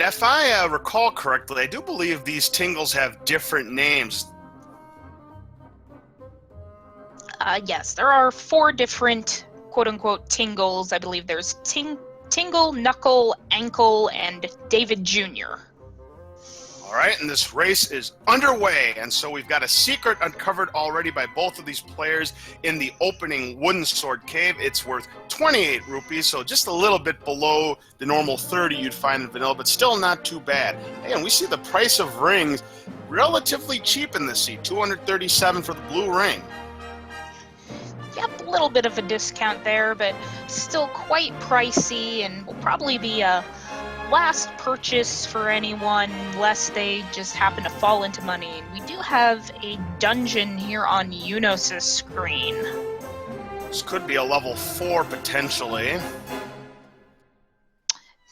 And if I recall correctly, I do believe these tingles have different names. Yes, there are 4 different quote-unquote tingles. I believe there's Tingle, Knuckle, Ankle, and David Jr. All right, and this race is underway, and so we've got a secret uncovered already by both of these players in the opening wooden sword cave. It's worth 28 rupees, so just a little bit below the normal 30 you'd find in vanilla, but still not too bad. And we see the price of rings relatively cheap in this seat, 237 for the blue ring. Yep, a little bit of a discount there, but still quite pricey, and will probably be a last purchase for anyone unless they just happen to fall into money. We do have a dungeon here on Eunos' screen. This could be a level 4 potentially.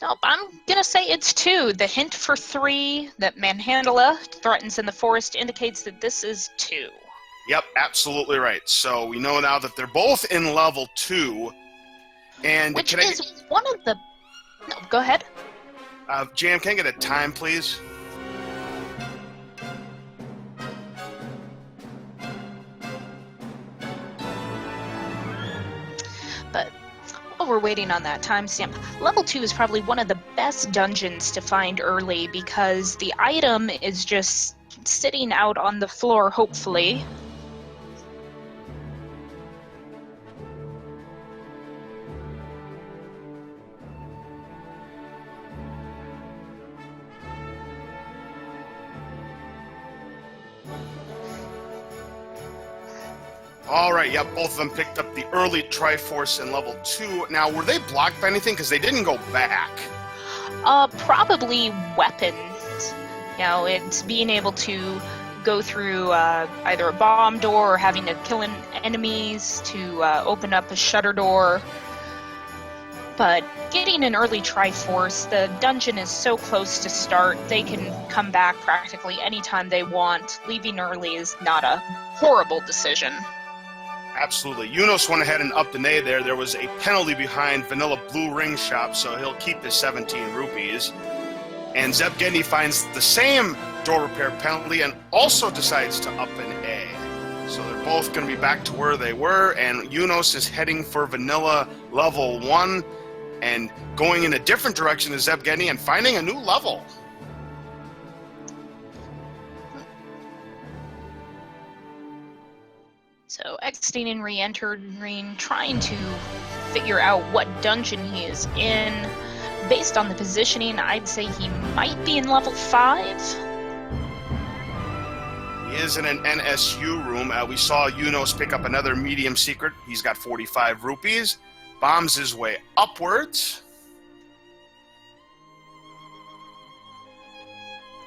Nope, I'm gonna say it's 2. The hint for 3 that Manhandla threatens in the forest indicates that this is 2. Yep, absolutely right. So we know now that they're both in level 2. And which is one of the... No, go ahead. Jam, can I get a time, please? But while we're waiting on that timestamp, level 2 is probably one of the best dungeons to find early because the item is just sitting out on the floor, hopefully. All right, yep, both of them picked up the early Triforce in level 2. Now, were they blocked by anything? Because they didn't go back. Probably weapons. You know, it's being able to go through either a bomb door or having to kill enemies to open up a shutter door. But getting an early Triforce, the dungeon is so close to start, they can come back practically anytime they want. Leaving early is not a horrible decision. Absolutely. Eunos went ahead and upped an A there. There was a penalty behind Vanilla Blue Ring Shop, so he'll keep his 17 rupees. And ZebGedney finds the same door repair penalty and also decides to up an A. So they're both going to be back to where they were, and Eunos is heading for Vanilla level 1 and going in a different direction to ZebGedney and finding a new level. So exiting and re-entering, trying to figure out what dungeon he is in. Based on the positioning, I'd say he might be in level 5. He is in an NSU room. We saw Eunos pick up another medium secret. He's got 45 rupees. Bombs his way upwards.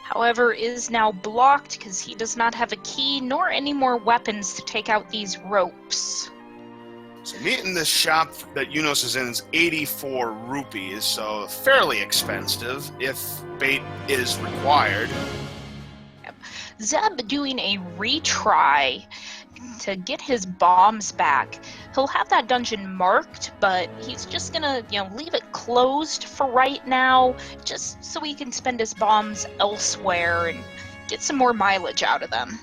However, is now blocked because he does not have a key nor any more weapons to take out these ropes. So meat in this shop that Eunos is in is 84 rupees, so fairly expensive if bait is required. Yep. Zeb doing a retry to get his bombs back. He'll have that dungeon marked, but he's just gonna, leave it closed for right now, just so he can spend his bombs elsewhere and get some more mileage out of them.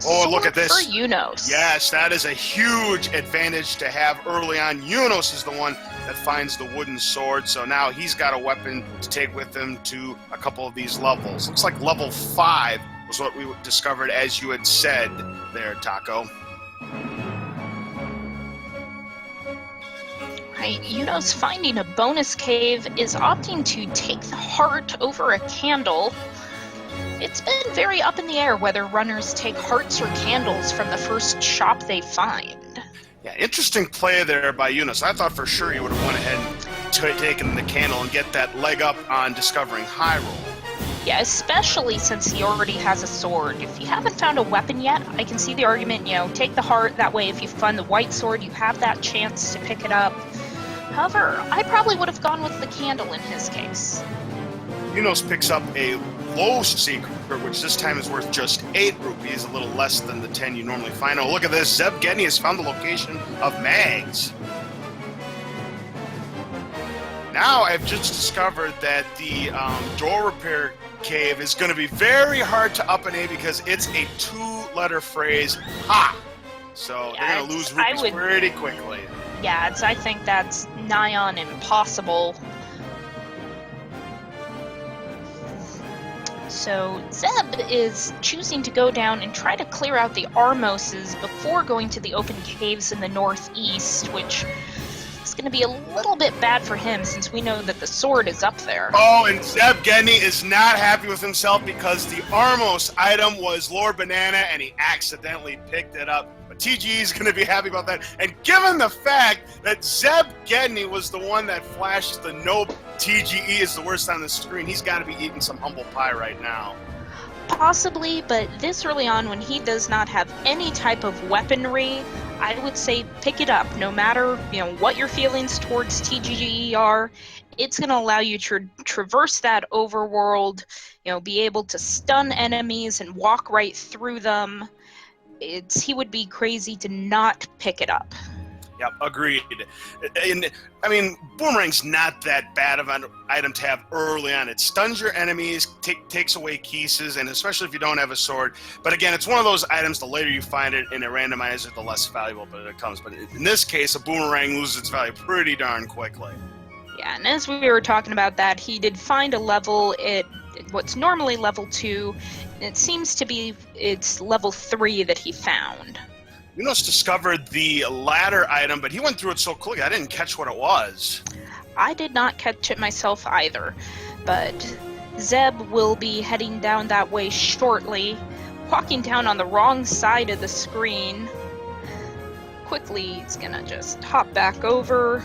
Oh, look at this. For Eunos. Yes, that is a huge advantage to have early on. Eunos is the one that finds the wooden sword, so now he's got a weapon to take with him to a couple of these levels. Looks like level 5 was what we discovered, as you had said there, Taco. Right, Eunos finding a bonus cave is opting to take the heart over a candle. It's been very up in the air whether runners take hearts or candles from the first shop they find. Yeah, interesting play there by Eunos. I thought for sure he would have went ahead and taken the candle and get that leg up on discovering Hyrule. Yeah, especially since he already has a sword. If you haven't found a weapon yet, I can see the argument, take the heart. That way, if you find the white sword, you have that chance to pick it up. However, I probably would have gone with the candle in his case. Eunos picks up a low secret, which this time is worth just 8 rupees, a little less than the 10 you normally find. Oh, look at this. ZebGedney has found the location of Mags. Now I've just discovered that the door repair cave is going to be very hard to up and A because it's a 2-letter phrase, ha! So Yeah, they're going to lose rupees pretty quickly. Yeah, I think that's nigh on impossible. So Zeb is choosing to go down and try to clear out the Armoses before going to the open caves in the northeast, which is going to be a little bit bad for him since we know that the sword is up there. Oh, and ZebGedney is not happy with himself because the Armos item was Lord Banana and he accidentally picked it up. But TGE is going to be happy about that. And given the fact that ZebGedney was the one that flashed the no TGE is the worst on the screen, he's got to be eating some humble pie right now. Possibly, but this early on when he does not have any type of weaponry, I would say pick it up. No matter what your feelings towards TGE are, it's going to allow you to traverse that overworld, be able to stun enemies and walk right through them. He would be crazy to not pick it up. Yep, agreed. And I mean, Boomerang's not that bad of an item to have early on. It stuns your enemies, takes away keys, and especially if you don't have a sword. But again, it's one of those items, the later you find it in a randomizer, the less valuable it becomes. But in this case, a Boomerang loses its value pretty darn quickly. Yeah, and as we were talking about that, he did find a level at what's normally level 2. And it seems to be it's level 3 that he found. Eunos discovered the ladder item, but he went through it so quickly I didn't catch what it was. I did not catch it myself either, but Zeb will be heading down that way shortly, walking down on the wrong side of the screen. Quickly, he's gonna just hop back over.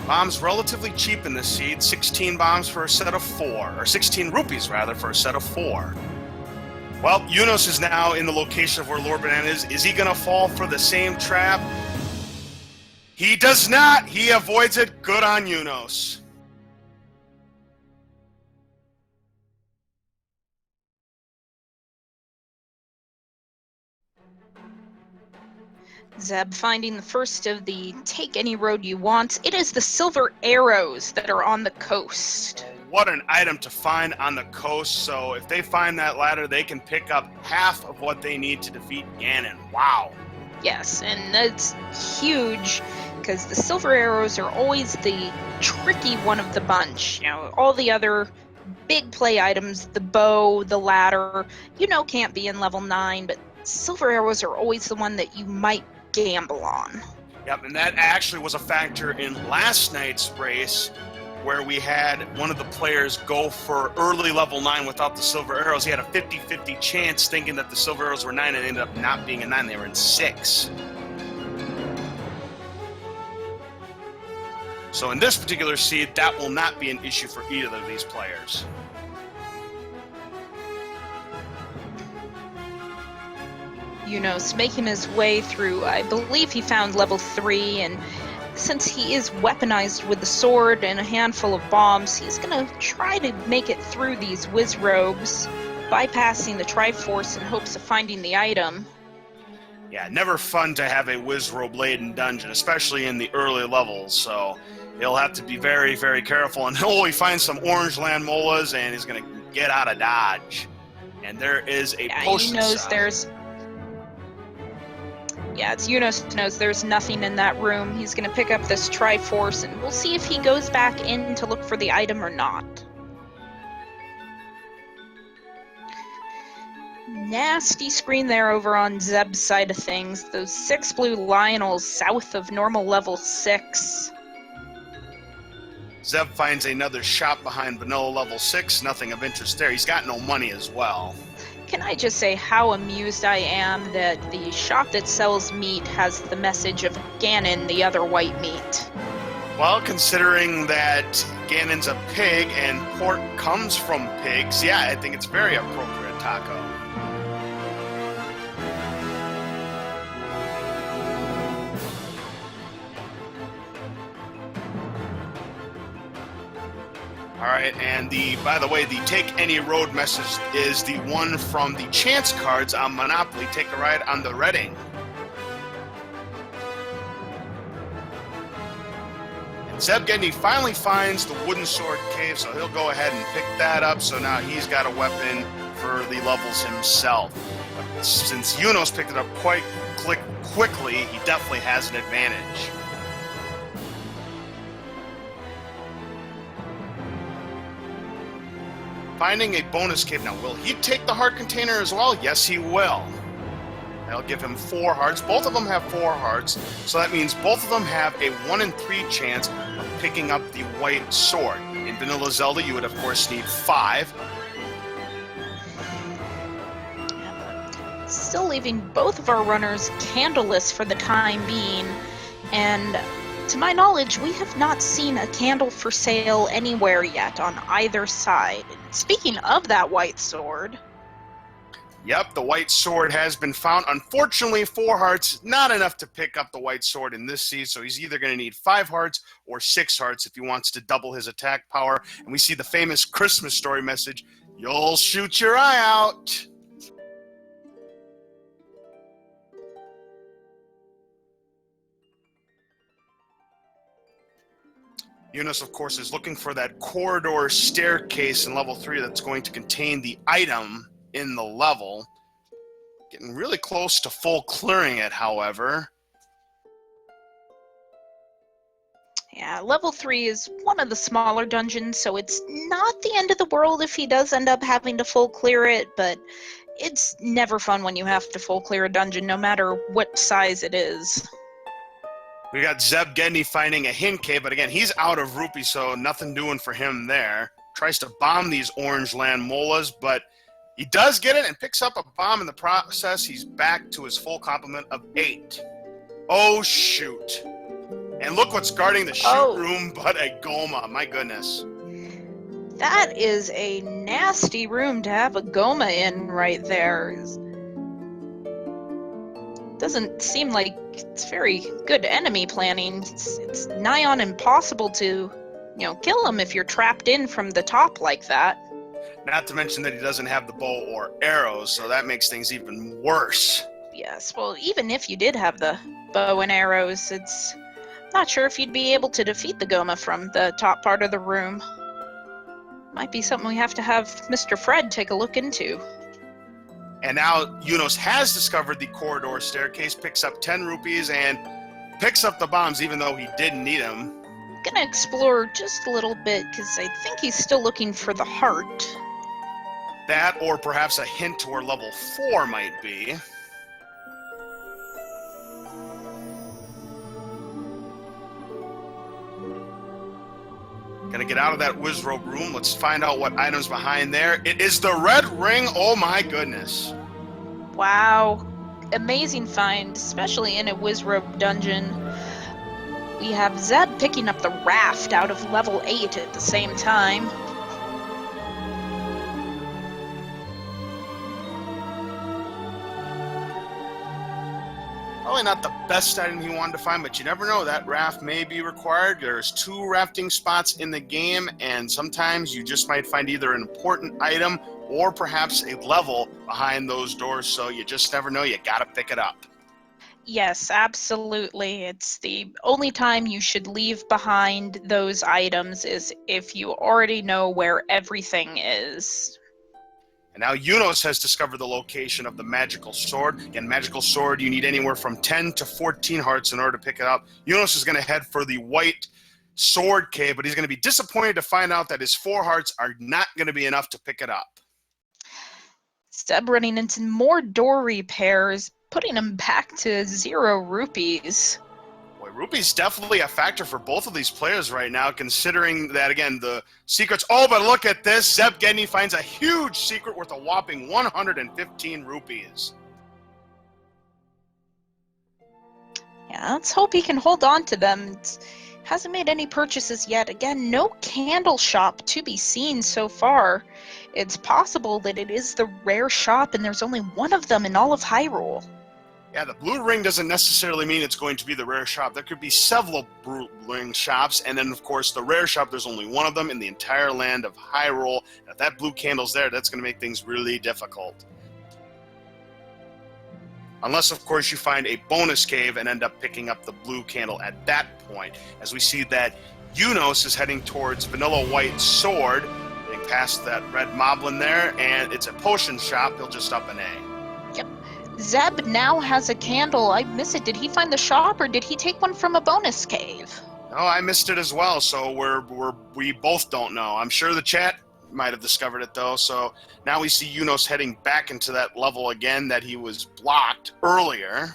Bombs relatively cheap in this seed, 16 bombs for a set of 4, or 16 rupees rather for a set of 4. Well, Eunos is now in the location of where Lord Banana is. Is he going to fall for the same trap? He does not. He avoids it. Good on Eunos. Zeb finding the first of the take any road you want. It is the silver arrows that are on the coast. What an item to find on the coast. So if they find that ladder, they can pick up half of what they need to defeat Ganon. Wow. Yes, and that's huge because the silver arrows are always the tricky one of the bunch. All the other big play items, the bow, the ladder, can't be in level 9, but silver arrows are always the one that you might gamble on. Yep, and that actually was a factor in last night's race where we had one of the players go for early level 9 without the silver arrows. He had a 50-50 chance thinking that the silver arrows were 9 and ended up not being a 9. They were in 6. So in this particular seed, that will not be an issue for either of these players. Eunos making his way through, I believe he found level 3, and since he is weaponized with the sword and a handful of bombs, he's going to try to make it through these Wizrobes, bypassing the Triforce in hopes of finding the item. Yeah, never fun to have a Wizrobe-laden dungeon, especially in the early levels, so he'll have to be very, very careful. And he'll find some Orange Land Molas, and he's going to get out of dodge. And there is a potion cell. Eunos knows there's nothing in that room. He's going to pick up this Triforce, and we'll see if he goes back in to look for the item or not. Nasty screen there over on Zeb's side of things. Those 6 blue Lionels south of normal level 6. Zeb finds another shop behind vanilla level 6. Nothing of interest there. He's got no money as well. Can I just say how amused I am that the shop that sells meat has the message of Ganon, the other white meat? Well, considering that Ganon's a pig and pork comes from pigs, yeah, I think it's very appropriate taco. All right, and by the way, the take any road message is the one from the chance cards on Monopoly. Take a ride on the Redding. And ZebGedney finally finds the wooden sword cave, so he'll go ahead and pick that up. So now he's got a weapon for the levels himself. But since Eunos picked it up quite quickly, he definitely has an advantage. Finding a bonus cave. Now, will he take the heart container as well? Yes, he will. That'll give him 4 hearts. Both of them have 4 hearts, so that means both of them have a 1 in 3 chance of picking up the white sword. In vanilla Zelda, you would, of course, need 5. Still leaving both of our runners candleless for the time being, and to my knowledge, we have not seen a candle for sale anywhere yet on either side. Speaking of that white sword... Yep, the white sword has been found. Unfortunately, 4 hearts, not enough to pick up the white sword in this season, so he's either going to need 5 hearts or 6 hearts if he wants to double his attack power. And we see the famous Christmas story message, "You'll shoot your eye out." Eunos, of course, is looking for that corridor staircase in level 3 that's going to contain the item in the level. Getting really close to full clearing it, however. Yeah, level 3 is one of the smaller dungeons, so it's not the end of the world if he does end up having to full clear it, but it's never fun when you have to full clear a dungeon, no matter what size it is. We got ZebGedney finding a hint cave, but again, he's out of rupees, so nothing doing for him there. Tries to bomb these orange land molas, but he does get it and picks up a bomb in the process. He's back to his full complement of 8. Oh, shoot. And look what's guarding the shoot room but a Goma. My goodness. That is a nasty room to have a Goma in right there. Doesn't seem like it's very good enemy planning. It's nigh on impossible to, kill him if you're trapped in from the top like that. Not to mention that he doesn't have the bow or arrows, so that makes things even worse. Yes, well, even if you did have the bow and arrows, it's not sure if you'd be able to defeat the Goma from the top part of the room. Might be something we have to have Mr. Fred take a look into. And now Eunos has discovered the corridor staircase, picks up 10 rupees, and picks up the bombs even though he didn't need them. Gonna explore just a little bit, because I think he's still looking for the heart. That, or perhaps a hint to where level 4 might be. Gonna get out of that Wizrobe room. Let's find out what item's behind there. It is the red ring. Oh my goodness. Wow. Amazing find, especially in a Wizrobe dungeon. We have Zeb picking up the raft out of level 8 at the same time. Probably not the best item he wanted to find, but you never know. That raft may be required. There's 2 rafting spots in the game, and sometimes you just might find either an important item or perhaps a level behind those doors, so you just never know. You gotta pick it up. Yes, absolutely. It's the only time you should leave behind those items is if you already know where everything is. And now Eunos has discovered the location of the magical sword. Again, magical sword, you need anywhere from 10 to 14 hearts in order to pick it up. Eunos is going to head for the white sword cave, but he's going to be disappointed to find out that his 4 hearts are not going to be enough to pick it up. Zeb running into more door repairs, putting him back to 0 rupees. Boy, rupees definitely a factor for both of these players right now, considering that, again, the secrets... Oh, but look at this. ZebGedney finds a huge secret worth a whopping 115 rupees. Yeah, let's hope he can hold on to them. Hasn't made any purchases yet. Again, no candle shop to be seen so far. It's possible that it is the rare shop and there's only one of them in all of Hyrule. Yeah, the blue ring doesn't necessarily mean it's going to be the rare shop. There could be several blue ring shops, and then, of course, the rare shop, there's only one of them in the entire land of Hyrule. And if that blue candle's there, that's going to make things really difficult. Unless, of course, you find a bonus cave and end up picking up the blue candle at that point. As we see that Eunos is heading towards Vanilla White Sword, getting past that red moblin there, and it's a potion shop. He'll just up an A. Yep. Zeb now has a candle. I miss it. Did he find the shop, or did he take one from a bonus cave? No, I missed it as well, so we both don't know. I'm sure the chat might have discovered it, though, so now we see Eunos heading back into that level again that he was blocked earlier.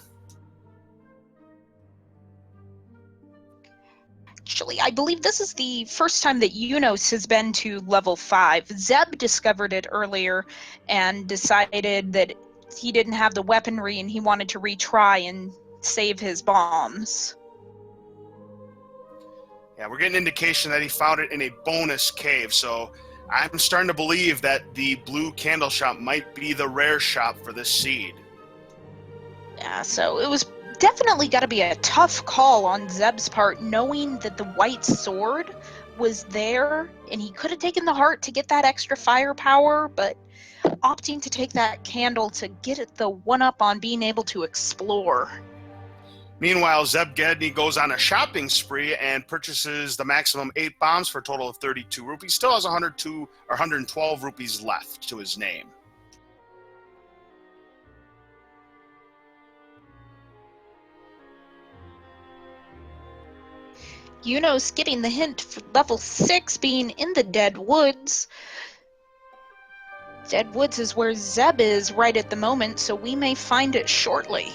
Actually, I believe this is the first time that Eunos has been to level 5. Zeb discovered it earlier and decided that he didn't have the weaponry and he wanted to retry and save his bombs. Yeah, we're getting indication that he found it in a bonus cave, so I'm starting to believe that the blue candle shop might be the rare shop for this seed. Yeah, so it was definitely got to be a tough call on Zeb's part, knowing that the white sword was there and he could have taken the heart to get that extra firepower, but opting to take that candle to get it the one-up on being able to explore. Meanwhile, ZebGedney goes on a shopping spree and purchases the maximum 8 bombs for a total of 32 rupees. Still has 102 or 112 rupees left to his name. Eunos getting the hint for level 6 being in the Dead Woods. Dead Woods is where Zeb is right at the moment, so we may find it shortly.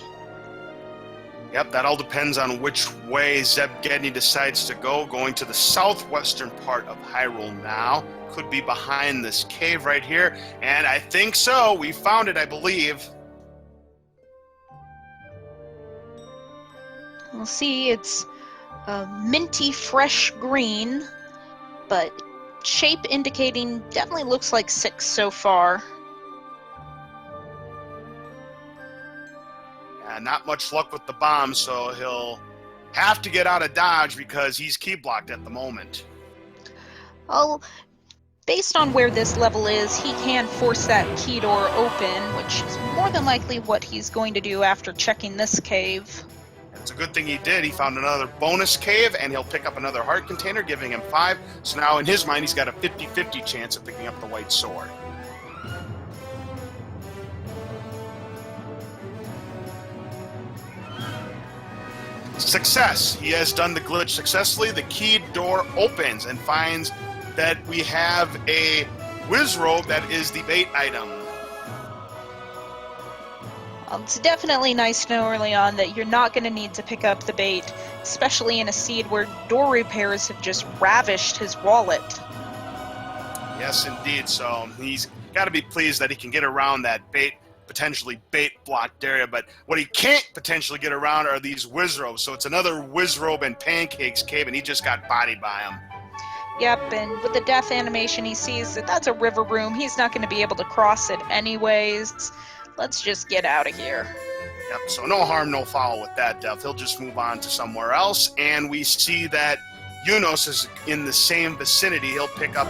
Yep, that all depends on which way ZebGedney decides to go. Going to the southwestern part of Hyrule now. Could be behind this cave right here. And I think so. We found it, I believe. We'll see, it's a minty fresh green, but shape indicating definitely looks like 6 so far. Not much luck with the bomb, so he'll have to get out of dodge because he's key blocked at the moment. Well, based on where this level is, he can force that key door open, which is more than likely what he's going to do after checking this cave. It's a good thing he did. He found another bonus cave, and he'll pick up another heart container, giving him 5. So now in his mind, he's got a 50-50 chance of picking up the white sword. Success! He has done the glitch successfully. The key door opens and finds that we have a whiz robe that is the bait item. It's definitely nice to know early on that you're not going to need to pick up the bait, especially in a seed where door repairs have just ravished his wallet. Yes, indeed. So he's got to be pleased that he can get around that potentially bait-blocked area. But what he can't potentially get around are these whiz robes. So it's another whiz robe and pancakes cave, and he just got bodied by him. Yep, and with the death animation, he sees that that's a river room. He's not going to be able to cross it anyways. Let's just get out of here. Yep, so no harm, no foul with that death. He'll just move on to somewhere else, and we see that Eunos is in the same vicinity. He'll pick up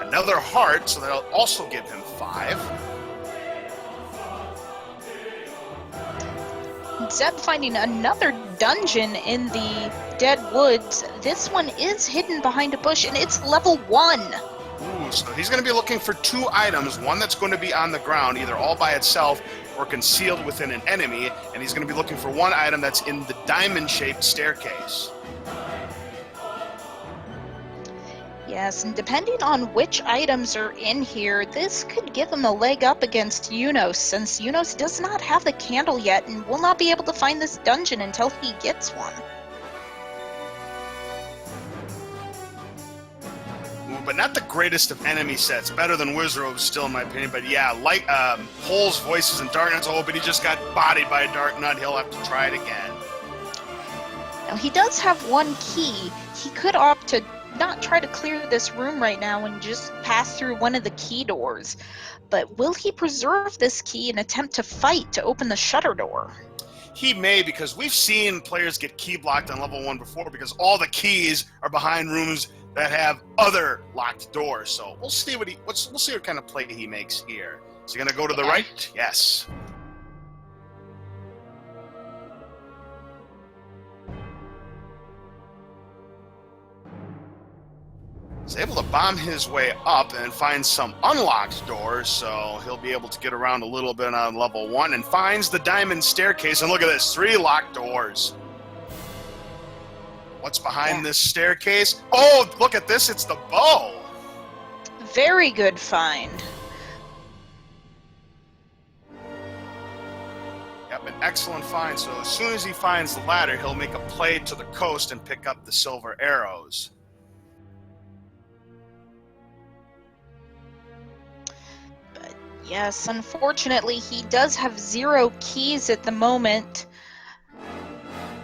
another heart, so that'll also give him 5. Zeb finding another dungeon in the Dead Woods. This one is hidden behind a bush, and it's level 1. Ooh, so he's going to be looking for 2 items, one that's going to be on the ground, either all by itself or concealed within an enemy, and he's going to be looking for 1 item that's in the diamond-shaped staircase. Yes, and depending on which items are in here, this could give him a leg up against Eunos, since Eunos does not have the candle yet and will not be able to find this dungeon until he gets one. Ooh, but not the greatest of enemy sets. Better than Wizrobe still, in my opinion. But yeah, like Hole's Voices and Dark Nuts. Oh, but he just got bodied by a Dark Nut. He'll have to try it again. Now, he does have 1 key. He could opt to not try to clear this room right now and just pass through one of the key doors. But will he preserve this key and attempt to fight to open the shutter door? He may, because we've seen players get key blocked on level 1 before because all the keys are behind rooms that have other locked doors. So we'll see we'll see what kind of play he makes here. Is he going to go to the right? Yes. able to bomb his way up and find some unlocked doors, so he'll be able to get around a little bit on level 1 and finds the diamond staircase. And look at this, 3 locked doors. What's behind this staircase? Oh, look at this, it's the bow. Very good find. Yep, an excellent find. So as soon as he finds the ladder, he'll make a play to the coast and pick up the silver arrows. But yes, unfortunately, he does have 0 keys at the moment.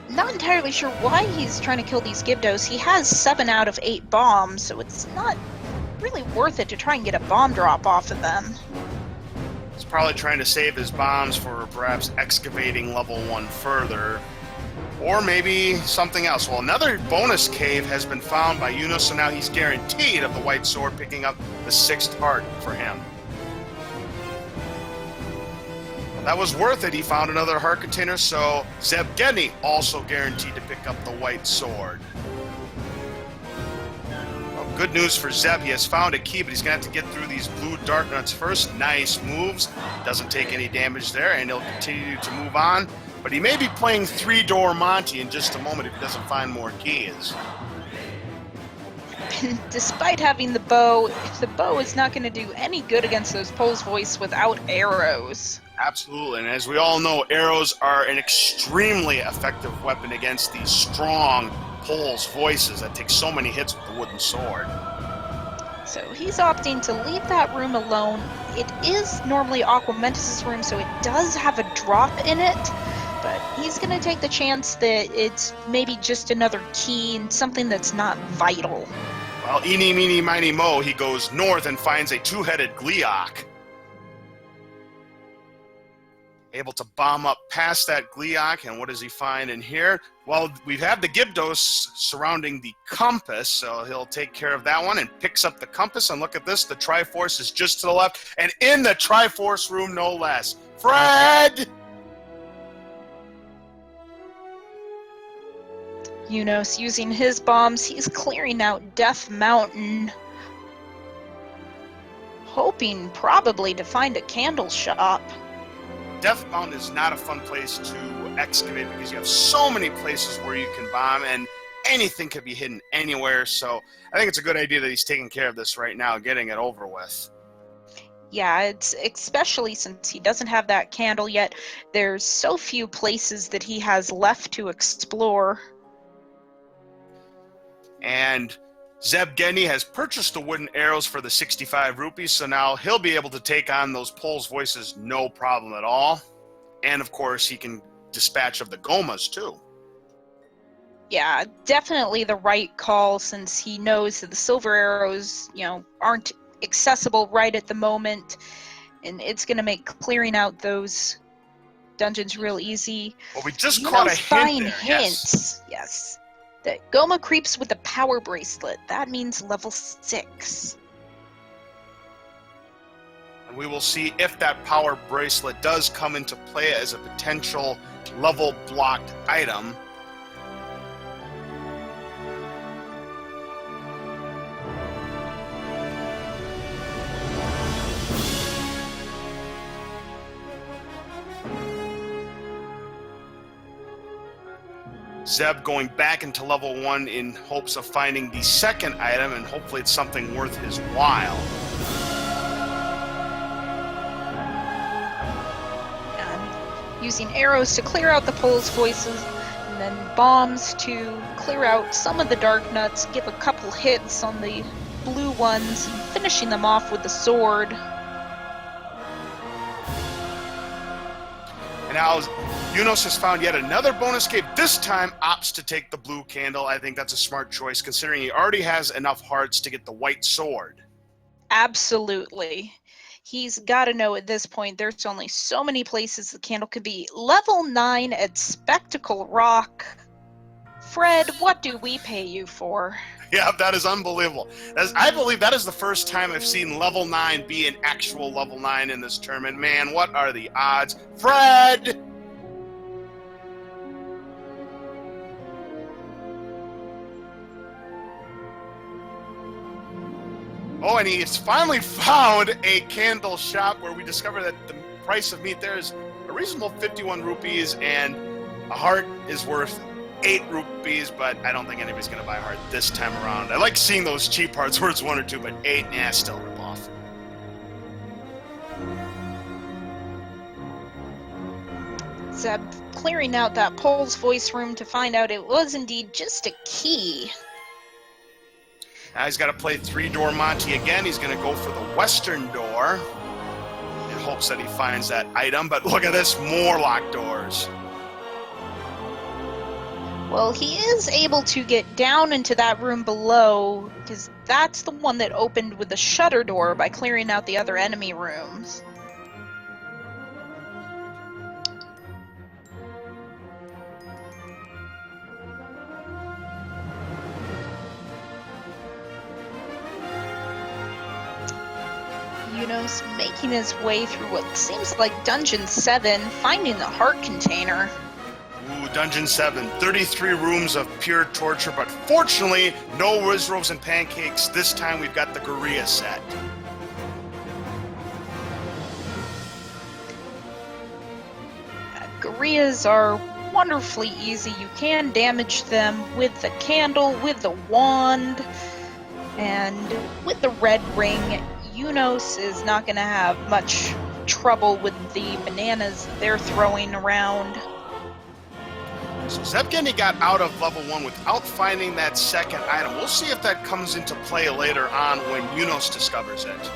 Not entirely sure why he's trying to kill these Gyptos. He has 7 out of 8 bombs, so it's not really worth it to try and get a bomb drop off of them. He's probably trying to save his bombs for perhaps excavating level 1 further. Or maybe something else. Well, another bonus cave has been found by Eunos, so now he's guaranteed of the white sword, picking up the 6th heart for him. That was worth it. He found another heart container, so ZebGedney also guaranteed to pick up the white sword. Well, good news for Zeb. He has found a key, but he's going to have to get through these blue dark nuts first. Nice moves. Doesn't take any damage there, and he'll continue to move on. But he may be playing 3-door Monty in just a moment if he doesn't find more keys. Despite having the bow is not going to do any good against those Pole's Voice without arrows. Absolutely, and as we all know, arrows are an extremely effective weapon against these strong Pole's Voices that take so many hits with the wooden sword. So he's opting to leave that room alone. It is normally Aquamentus' room, so it does have a drop in it, but he's going to take the chance that it's maybe just another key and something that's not vital. Well, eeny, meeny, miny, mo, he goes north and finds a 2-headed Gleeok. Able to bomb up past that Gleeok, and what does he find in here? Well, we've had the Gyptos surrounding the compass, so he'll take care of that one and picks up the compass, and look at this, the Triforce is just to the left, and in the Triforce room, no less. Fred! Eunos using his bombs, he's clearing out Death Mountain, hoping probably to find a candle shop. Death Mountain is not a fun place to excavate because you have so many places where you can bomb and anything could be hidden anywhere. So I think it's a good idea that he's taking care of this right now, getting it over with. Yeah, it's especially since he doesn't have that candle yet. There's so few places that he has left to explore. And ZebGedney has purchased the wooden arrows for the 65 rupees, so now he'll be able to take on those Pole's Voices no problem at all. And of course, he can dispatch of the Gomas too. Yeah, definitely the right call since he knows that the silver arrows, aren't accessible right at the moment, and it's going to make clearing out those dungeons real easy. Well, we just caught a hint there. Yes. The Goma creeps with the power bracelet. That means level 6. And we will see if that power bracelet does come into play as a potential level blocked item. Zeb going back into level 1 in hopes of finding the second item, and hopefully it's something worth his while. Using arrows to clear out the Pole's Voices, and then bombs to clear out some of the dark nuts, give a couple hits on the blue ones, and finishing them off with the sword. And now Eunos has found yet another bonus cave, this time opts to take the blue candle. I think that's a smart choice considering he already has enough hearts to get the white sword. Absolutely. He's got to know at this point there's only so many places the candle could be. Level 9 at Spectacle Rock. Fred, what do we pay you for? Yeah, that is unbelievable. I believe that is the first time I've seen level 9 be an actual level 9 in this tournament. Man, what are the odds? Fred! Oh, and he has finally found a candle shop where we discover that the price of meat there is a reasonable 51 rupees, and a heart is worth 8 rupees, but I don't think anybody's going to buy a heart this time around. I like seeing those cheap hearts where it's 1 or 2, but 8, still rip off. Zeb clearing out that Pole's voice room to find out it was indeed just a key. Now he's got to play 3-door Monty again. He's going to go for the western door in hopes that he finds that item, but look at this, more locked doors. Well, he is able to get down into that room below, because that's the one that opened with the shutter door by clearing out the other enemy rooms. Eunos making his way through what seems like Dungeon 7, finding the heart container. Ooh, Dungeon 7, 33 rooms of pure torture, but fortunately, no Riz Rolls and Pancakes. This time we've got the Gorilla set. Gorillas are wonderfully easy. You can damage them with the candle, with the wand, and with the red ring. Eunos is not going to have much trouble with the bananas they're throwing around. So ZebGedney got out of level 1 without finding that second item. We'll see if that comes into play later on when Eunos discovers it.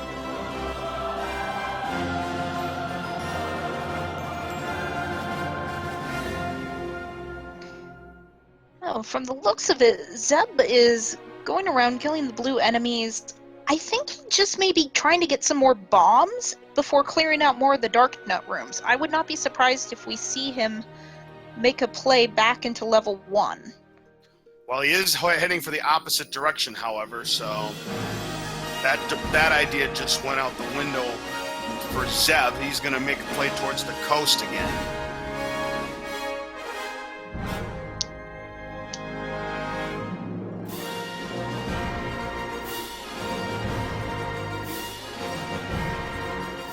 Oh, from the looks of it, Zeb is going around killing the blue enemies. I think he just may be trying to get some more bombs before clearing out more of the Dark Nut rooms. I would not be surprised if we see him make a play back into level 1. Well, he is heading for the opposite direction, however, so that idea just went out the window for Zeb. He's going to make a play towards the coast again.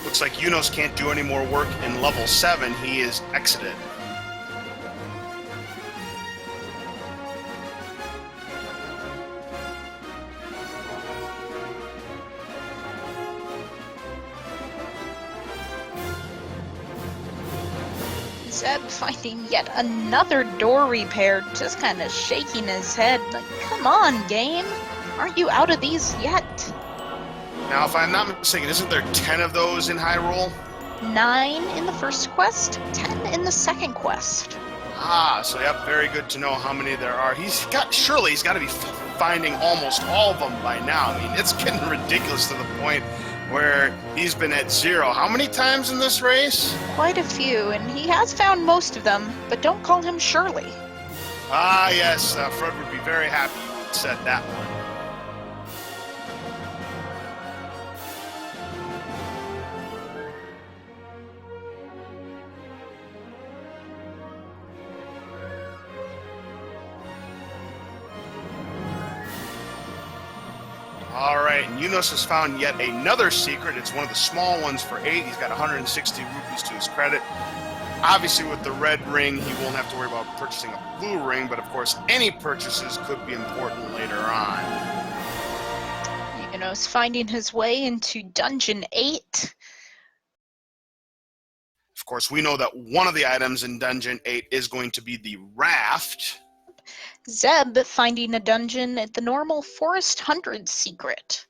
Looks like Eunos can't do any more work in level 7. He is exited. Zeb finding yet another door repaired, just kind of shaking his head like, come on, game. Aren't you out of these yet? Now, if I'm not mistaken, isn't there 10 of those in Hyrule? 9 in the first quest, 10 in the second quest. Ah, so yep, very good to know how many there are. Surely he's got to be finding almost all of them by now. I mean, it's getting ridiculous to the point where he's been at 0. How many times in this race? Quite a few, and he has found most of them, but don't call him Shirley. Ah, yes, Fred would be very happy you said that one. All right, and Eunos has found yet another secret. It's one of the small ones for 8. He's got 160 rupees to his credit. Obviously, with the red ring, he won't have to worry about purchasing a blue ring, but of course, any purchases could be important later on. Eunos finding his way into Dungeon 8. Of course, we know that one of the items in Dungeon 8 is going to be the raft. Zeb finding a dungeon at the normal Forest 100 secret.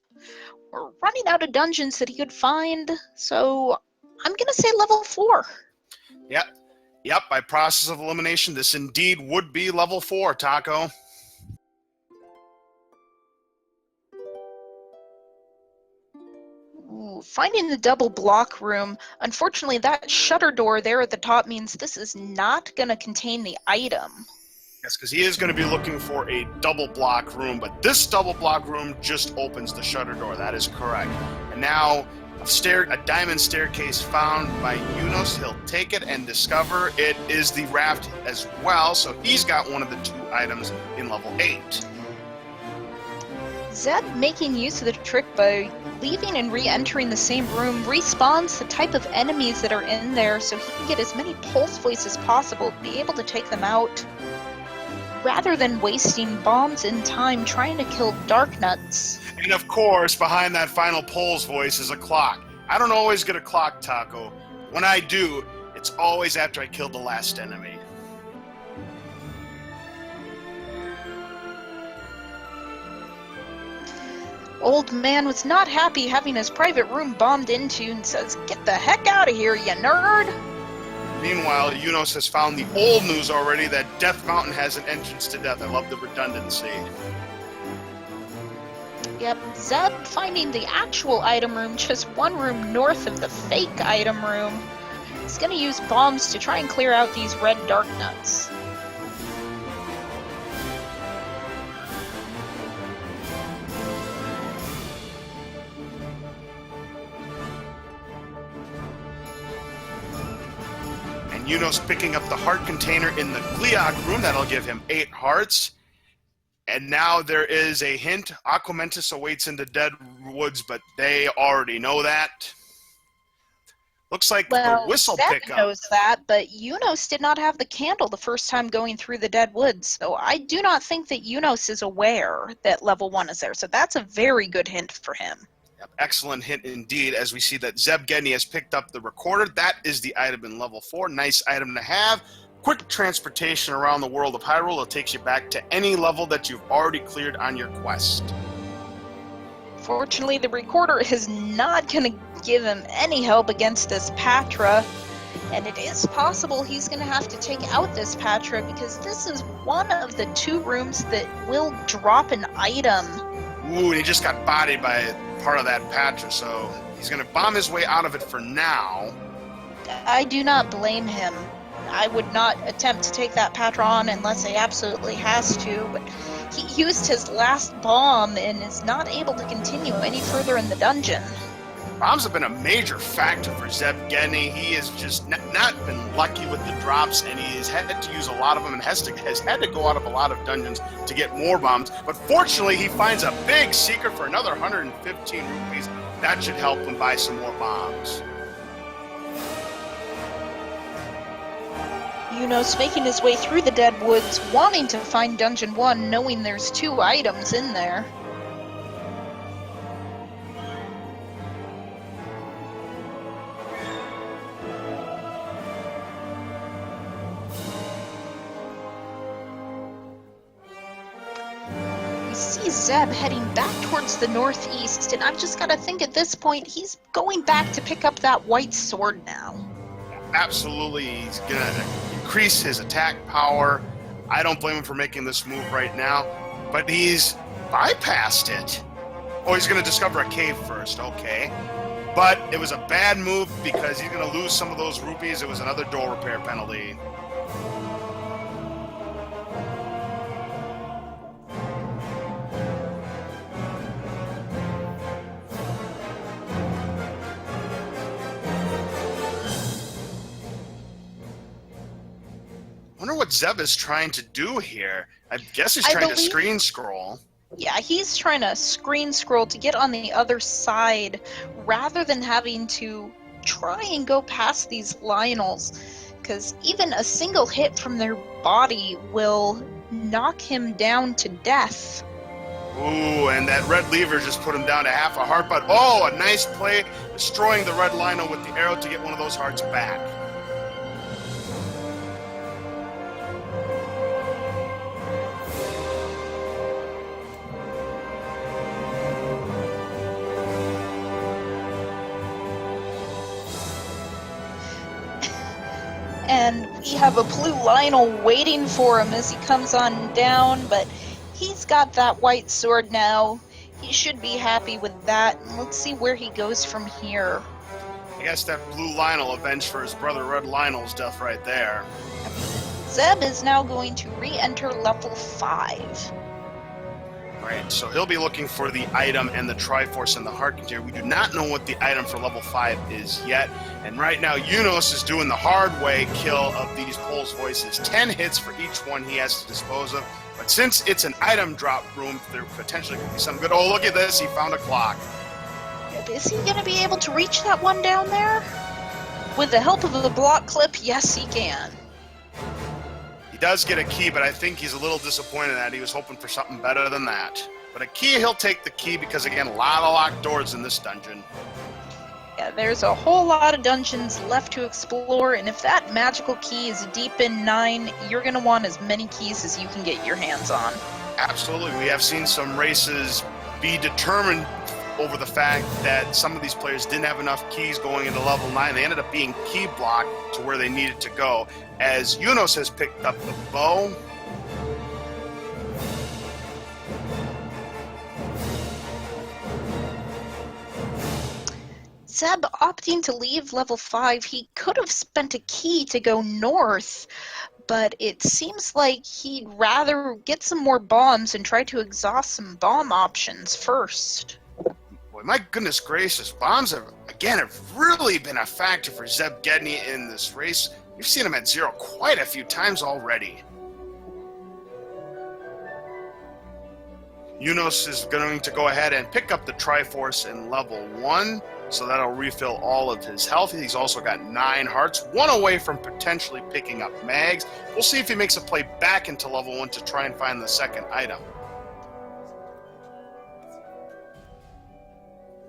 We're running out of dungeons that he could find, so I'm going to say level 4. Yep, by process of elimination, this indeed would be level 4, Taco. Ooh, finding the double block room. Unfortunately, that shutter door there at the top means this is not going to contain the item. Yes, because he is going to be looking for a double block room, but this double block room just opens the shutter door. That is correct. And now a diamond staircase found by Eunos. He'll take it and discover it is the raft as well. So he's got one of the 2 items in level 8. Zeb, making use of the trick by leaving and re-entering the same room, respawns the type of enemies that are in there so he can get as many pulse voices as possible to be able to take them out, rather than wasting bombs and time trying to kill Darknuts. And of course, behind that final pulse voice is a clock. I don't always get a clock, Taco. When I do, it's always after I kill the last enemy. Old man was not happy having his private room bombed into and says, "Get the heck out of here, you nerd!" Meanwhile, Eunos has found the old news already that Death Mountain has an entrance to death. I love the redundancy. Yep, Zeb finding the actual item room just one room north of the fake item room. He's gonna use bombs to try and clear out these red Darknuts. Eunos picking up the heart container in the Gliog room. That'll give him 8 hearts. And now there is a hint. Aquamentus awaits in the Dead Woods, but they already know that. Looks like the whistle Zeb pickup. knows that, but Eunos did not have the candle the first time going through the Dead Woods, so I do not think that Eunos is aware that level 1 is there. So that's a very good hint for him. Excellent hint indeed, as we see that ZebGedney has picked up the recorder. That is the item in level 4. Nice item to have. Quick transportation around the world of Hyrule. It takes you back to any level that you've already cleared on your quest. Fortunately, the recorder is not going to give him any help against this Patra, and it is possible he's going to have to take out this Patra because this is one of the 2 rooms that will drop an item. Ooh, and he just got bodied by part of that Patra, so he's going to bomb his way out of it for now. I do not blame him. I would not attempt to take that Patra on unless he absolutely has to, but he used his last bomb and is not able to continue any further in the dungeon. Bombs have been a major factor for ZebGedney. He has just not been lucky with the drops, and he has had to use a lot of them and has had to go out of a lot of dungeons to get more bombs. But fortunately, he finds a big secret for another 115 rupees. That should help him buy some more bombs. Eunos making his way through the Dead Woods, wanting to find Dungeon 1, knowing there's 2 items in there. See Zeb heading back towards the northeast, and I've just got to think at this point he's going back to pick up that white sword now. Absolutely, he's going to increase his attack power. I don't blame him for making this move right now, but he's bypassed it. Oh, he's going to discover a cave first, okay. But it was a bad move because he's going to lose some of those rupees. It was another door repair penalty. I wonder what Zeb is trying to do here. I guess he's trying to screen scroll. Yeah, he's trying to screen scroll to get on the other side rather than having to try and go past these Lionels, because even a single hit from their body will knock him down to death. Ooh, and that red lever just put him down to half a heart, but oh, a nice play, destroying the red Lionel with the arrow to get one of those hearts back. And we have a blue Lionel waiting for him as he comes on down, but he's got that white sword now. He should be happy with that. Let's see where he goes from here. I guess that blue Lionel avenged for his brother Red Lionel's death right there. Zeb is now going to re-enter level 5. Right, so he'll be looking for the item and the Triforce and the heart container. We do not know what the item for level 5 is yet. And right now, Eunos is doing the hard way kill of these Pulse Voices. 10 hits for each one he has to dispose of. But since it's an item drop room, there potentially could be some good. Oh, look at this. He found a clock. Is he going to be able to reach that one down there? With the help of the block clip, yes, he can. He does get a key, but I think he's a little disappointed that he was hoping for something better than that. But a key, he'll take the key because, again, a lot of locked doors in this dungeon. Yeah, there's a whole lot of dungeons left to explore, and if that magical key is deep in 9, you're going to want as many keys as you can get your hands on. Absolutely. We have seen some races be determined over the fact that some of these players didn't have enough keys going into level 9. They ended up being key blocked to where they needed to go. As Eunos has picked up the bow. Zeb opting to leave level 5, he could have spent a key to go north, but it seems like he'd rather get some more bombs and try to exhaust some bomb options first. Boy, my goodness gracious, bombs have really been a factor for ZebGedney in this race. We've seen him at 0 quite a few times already. Eunos is going to go ahead and pick up the Triforce in level 1, so that'll refill all of his health. He's also got 9 hearts, 1 away from potentially picking up mags. We'll see if he makes a play back into level 1 to try and find the second item.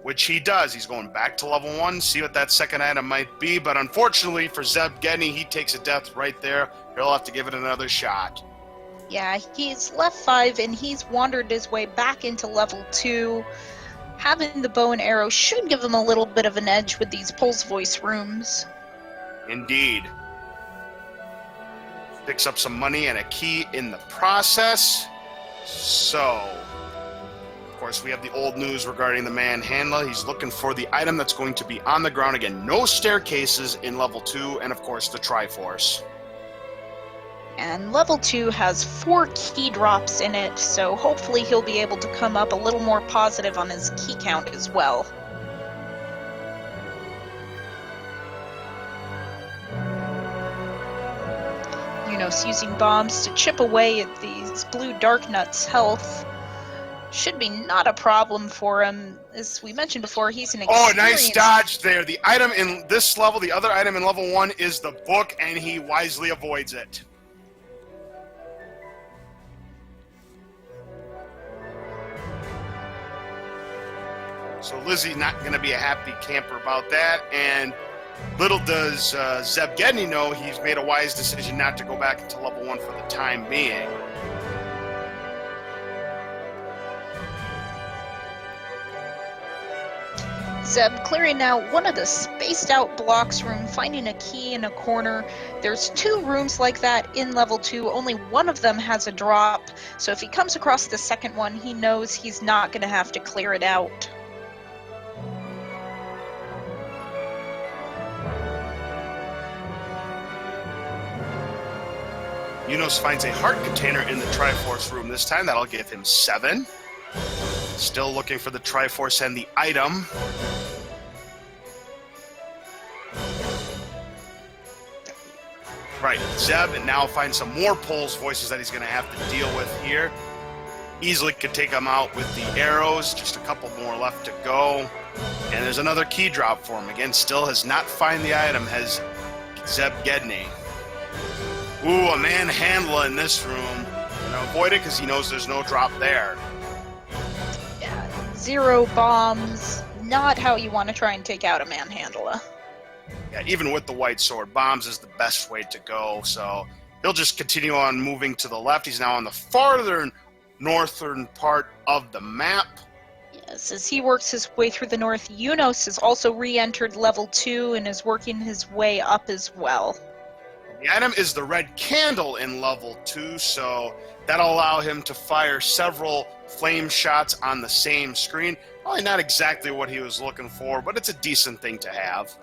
Which he does. He's going back to level 1, see what that second item might be, but unfortunately for ZebGedney, he takes a death right there. He'll have to give it another shot. Yeah, he's left 5 and he's wandered his way back into level 2. Having the bow and arrow should give him a little bit of an edge with these Pulse Voice rooms. Indeed. Picks up some money and a key in the process. So, of course, we have the old news regarding the manhandler. He's looking for the item that's going to be on the ground. Again, no staircases in level 2, and of course the Triforce. And level 2 has 4 key drops in it, so hopefully he'll be able to come up a little more positive on his key count as well. Eunos using bombs to chip away at these blue dark nuts' health. Should be not a problem for him. As we mentioned before, he's an experienced... Oh, nice dodge there. The item in this level, the other item in level 1 is the book, and he wisely avoids it. So Lizzie not going to be a happy camper about that, and little does ZebGedney know he's made a wise decision not to go back into level 1 for the time being. Zeb clearing out one of the spaced out blocks room, finding a key in a corner. There's 2 rooms like that in level 2. Only one of them has a drop, so if he comes across the second one, he knows he's not going to have to clear it out. Eunos finds a heart container in the Triforce room this time. That'll give him 7. Still looking for the Triforce and the item. Right, Zeb, and now finds some more Pulse Voices that he's going to have to deal with here. Easily could take him out with the arrows. Just a couple more left to go. And there's another key drop for him. Again, still has not found the item, has ZebGedney. Ooh, a manhandler in this room. Gonna avoid it because he knows there's no drop there. Yeah, 0 bombs. Not how you want to try and take out a manhandler. Yeah, even with the white sword, bombs is the best way to go. So he'll just continue on moving to the left. He's now on the farther northern part of the map. Yes, as he works his way through the north, Eunos has also re-entered level 2 and is working his way up as well. The item is the red candle in level 2, so that'll allow him to fire several flame shots on the same screen. Probably not exactly what he was looking for, but it's a decent thing to have.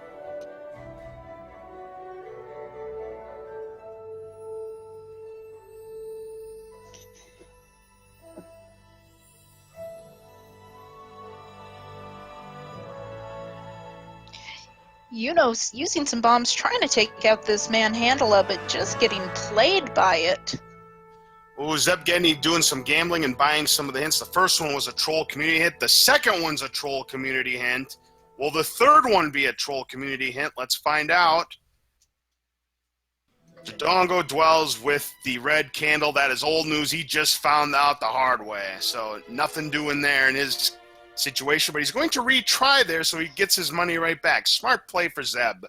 Eunos using some bombs, trying to take out this manhandler, but just getting played by it. Oh, ZebGedney doing some gambling and buying some of the hints. The first one was a troll community hint. The second one's a troll community hint. Will the third one be a troll community hint? Let's find out. Dodongo dwells with the red candle. That is old news. He just found out the hard way. So nothing doing there in his situation, but he's going to retry there so he gets his money right back. Smart play for Zeb.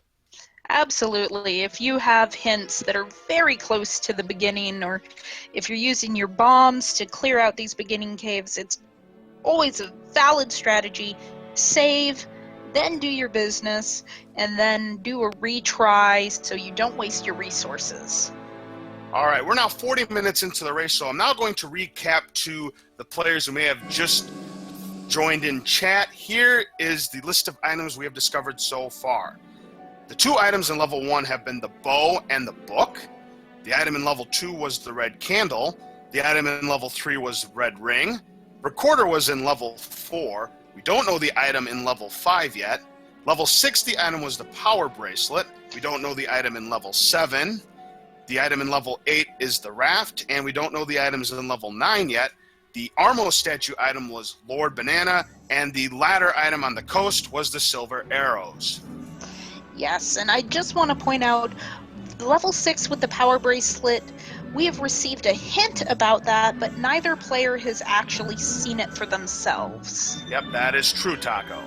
Absolutely. If you have hints that are very close to the beginning, or if you're using your bombs to clear out these beginning caves, it's always a valid strategy. Save, then do your business, and then do a retry so you don't waste your resources. All right, we're now 40 minutes into the race, so I'm now going to recap to the players who may have just joined in chat. Here is the list of items we have discovered so far. The 2 items in level 1 have been the bow and the book. The item in level 2 was the red candle. The item in level 3 was the red ring. Recorder was in level 4. We don't know the item in level 5 yet. Level 6, the item was the power bracelet. We don't know the item in level 7. The item in level 8 is the raft, and we don't know the items in level 9 yet. The Armo statue item was Lord Banana, and the ladder item on the coast was the silver arrows. Yes, and I just want to point out, level 6 with the power bracelet, we have received a hint about that, but neither player has actually seen it for themselves. Yep, that is true, Taco.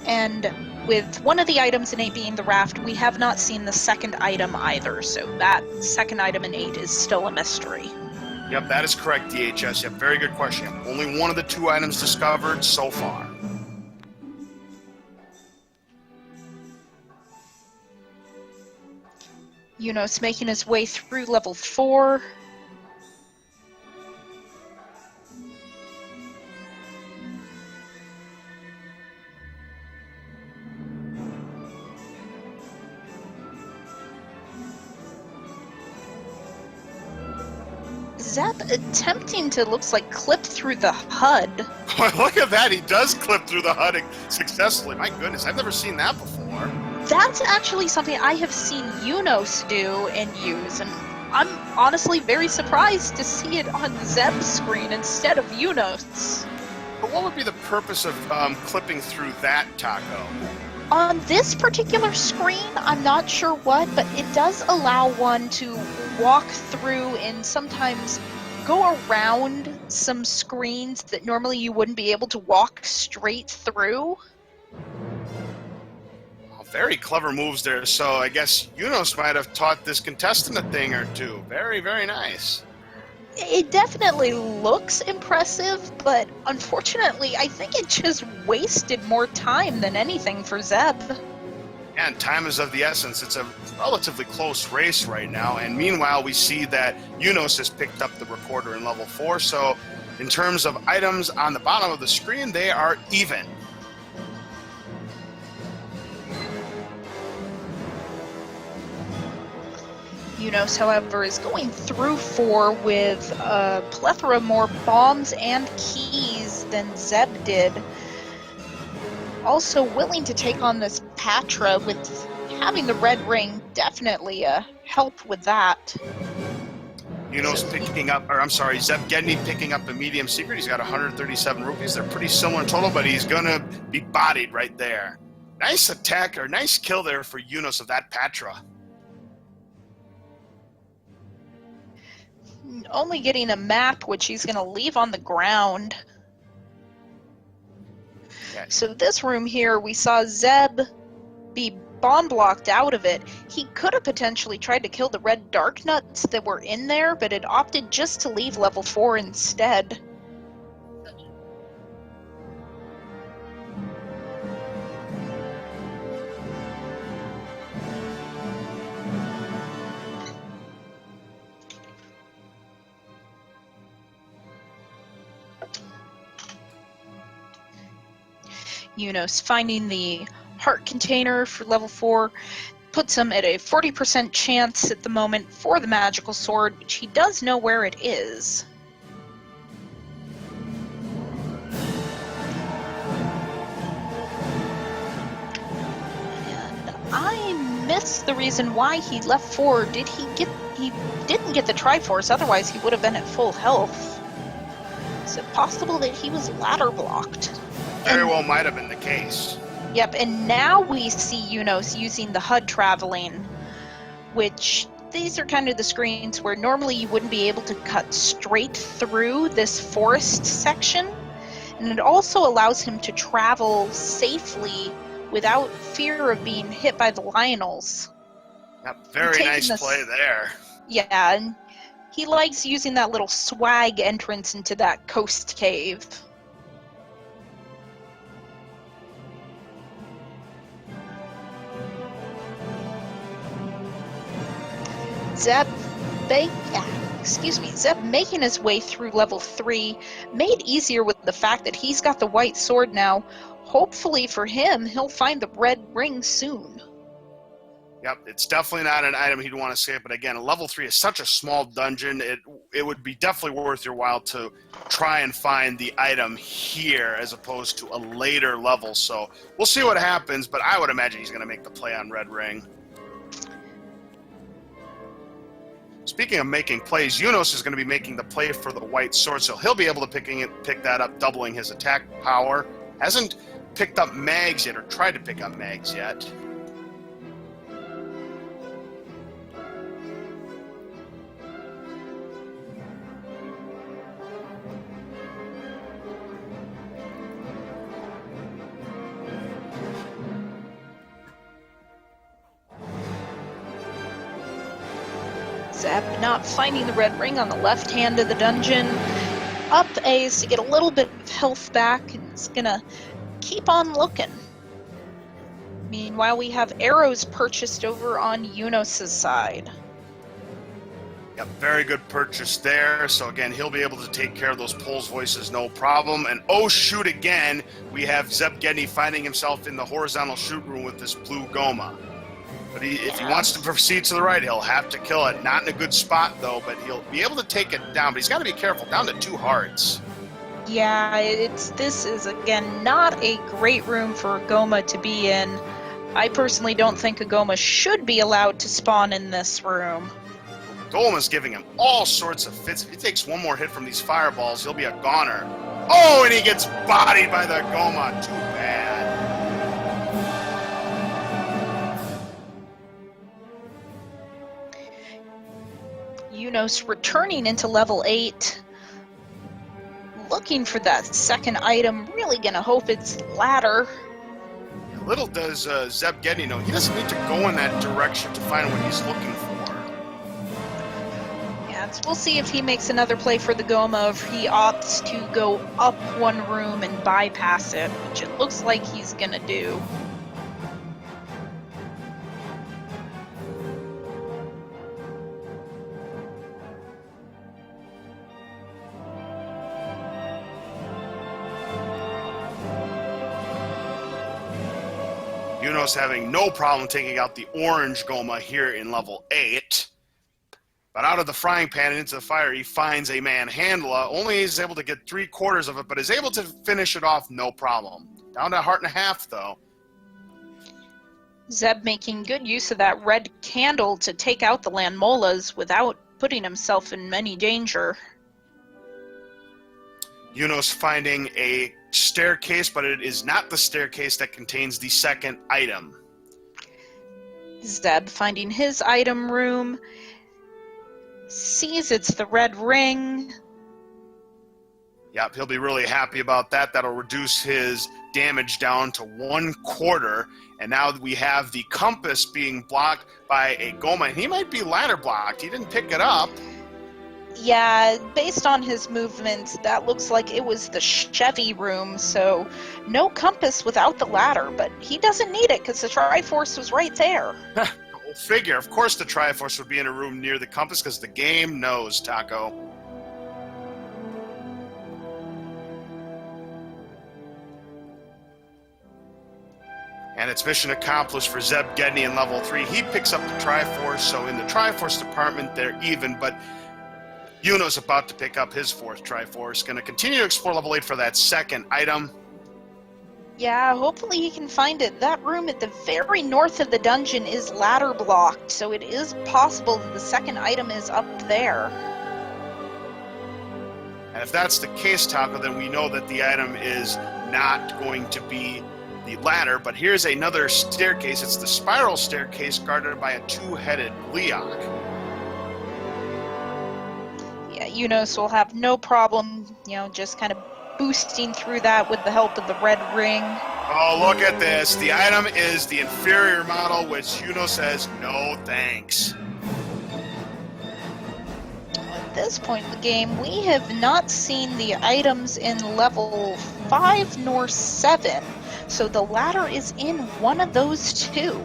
And with one of the items in 8 being the raft, we have not seen the second item either, so that second item in 8 is still a mystery. Yep, that is correct, DHS. Yep, very good question. Only one of the 2 items discovered so far. Eunos making his way through level 4. Zeb attempting to, looks like, clip through the HUD. Look at that, he does clip through the HUD successfully. My goodness, I've never seen that before. That's actually something I have seen Eunos do and use, and I'm honestly very surprised to see it on Zeb's screen instead of Eunos. But what would be the purpose of clipping through that, Taco? On this particular screen, I'm not sure what, but it does allow one to walk through and sometimes go around some screens that normally you wouldn't be able to walk straight through. Very clever moves there, so I guess Eunos might have taught this contestant a thing or two. Very, very nice. It definitely looks impressive, but unfortunately, I think it just wasted more time than anything for Zeb. And time is of the essence. It's a relatively close race right now, and meanwhile, we see that Eunos has picked up the recorder in level 4, so in terms of items on the bottom of the screen, they are even. Eunos, however, is going through 4 with a plethora more bombs and keys than Zeb did. Also willing to take on this Patra with having the red ring, definitely a help with that. Eunos picking up, or I'm sorry, ZebGedney picking up a medium secret. He's got 137 rupees. They're pretty similar in total, but he's going to be bodied right there. Nice attack, or nice kill there for Eunos of that Patra. Only getting a map, which he's going to leave on the ground. Okay. So this room here, we saw Zeb be bomb blocked out of it. He could have potentially tried to kill the red dark nuts that were in there, but had opted just to leave level 4 instead. Eunos finding the heart container for level 4 puts him at a 40% chance at the moment for the magical sword, which he does know where it is. And I this the reason why he left 4? He didn't get the Triforce, otherwise he would have been at full health. Is it possible that he was ladder blocked? Very well might have been the case. Yep, and now we see Eunos using the HUD traveling, which these are kind of the screens where normally you wouldn't be able to cut straight through this forest section. And it also allows him to travel safely without fear of being hit by the Lionels. Yep, very nice play there. Yeah, and he likes using that little swag entrance into that coast cave. Zeb making his way through level 3, made easier with the fact that he's got the white sword now. Hopefully for him, he'll find the red ring soon. Yep, it's definitely not an item he'd want to save, but again, level 3 is such a small dungeon, it would be definitely worth your while to try and find the item here as opposed to a later level. So we'll see what happens, but I would imagine he's going to make the play on red ring. Speaking of making plays, Eunos is going to be making the play for the white sword, so he'll be able to pick that up, doubling his attack power. Hasn't picked up mags yet, or tried to pick up mags yet. Zeb not finding the red ring on the left hand of the dungeon. Up A's to get a little bit of health back, and it's gonna keep on looking. Meanwhile, we have arrows purchased over on Eunos' side. Yep, very good purchase there. So again, he'll be able to take care of those Pols voices, no problem. And oh shoot again, we have ZebGedney finding himself in the horizontal shoot room with this blue Goma. But if he wants to proceed to the right, he'll have to kill it. Not in a good spot, though, but he'll be able to take it down. But he's got to be careful. Down to 2 hearts. Yeah, this is, again, not a great room for a Goma to be in. I personally don't think a Goma should be allowed to spawn in this room. Golemon's giving him all sorts of fits. If he takes one more hit from these fireballs, he'll be a goner. Oh, and he gets bodied by the Goma. Too bad. Eunos returning into level 8, looking for that second item, really gonna hope it's ladder. Little does ZebGedney know, he doesn't need to go in that direction to find what he's looking for. Yeah, we'll see if he makes another play for the Goma, or if he opts to go up one room and bypass it, which it looks like he's gonna do. Eunos having no problem taking out the orange Goma here in level 8. But out of the frying pan and into the fire, he finds a manhandler. Only is able to get 3/4 of it, but is able to finish it off no problem. Down to 1.5 hearts, though. Zeb making good use of that red candle to take out the Landmolas without putting himself in any danger. Eunos finding a staircase, but it is not the staircase that contains the second item. Zeb finding his item room, sees it's the red ring. Yep, he'll be really happy about that. That'll reduce his damage down to 1/4. And now we have the compass being blocked by a Goma. He might be ladder blocked. He didn't pick it up. Yeah, based on his movements, that looks like it was the Chevy room, so no compass without the ladder, but he doesn't need it because the Triforce was right there. Go figure. Of course the Triforce would be in a room near the compass because the game knows, Taco. And it's mission accomplished for ZebGedney in level 3. He picks up the Triforce, so in the Triforce department they're even, but Eunos about to pick up his 4th Triforce. Going to continue to explore level 8 for that second item. Yeah, hopefully he can find it. That room at the very north of the dungeon is ladder blocked, so it is possible that the second item is up there. And if that's the case, Taco, then we know that the item is not going to be the ladder, but here's another staircase. It's the spiral staircase guarded by a two-headed Leok. Yeah, Eunos will have no problem, just kind of boosting through that with the help of the red ring. Oh, look at this. The item is the inferior model, which Eunos says, no thanks. At this point in the game, we have not seen the items in level 5 nor 7, so the ladder is in one of those two.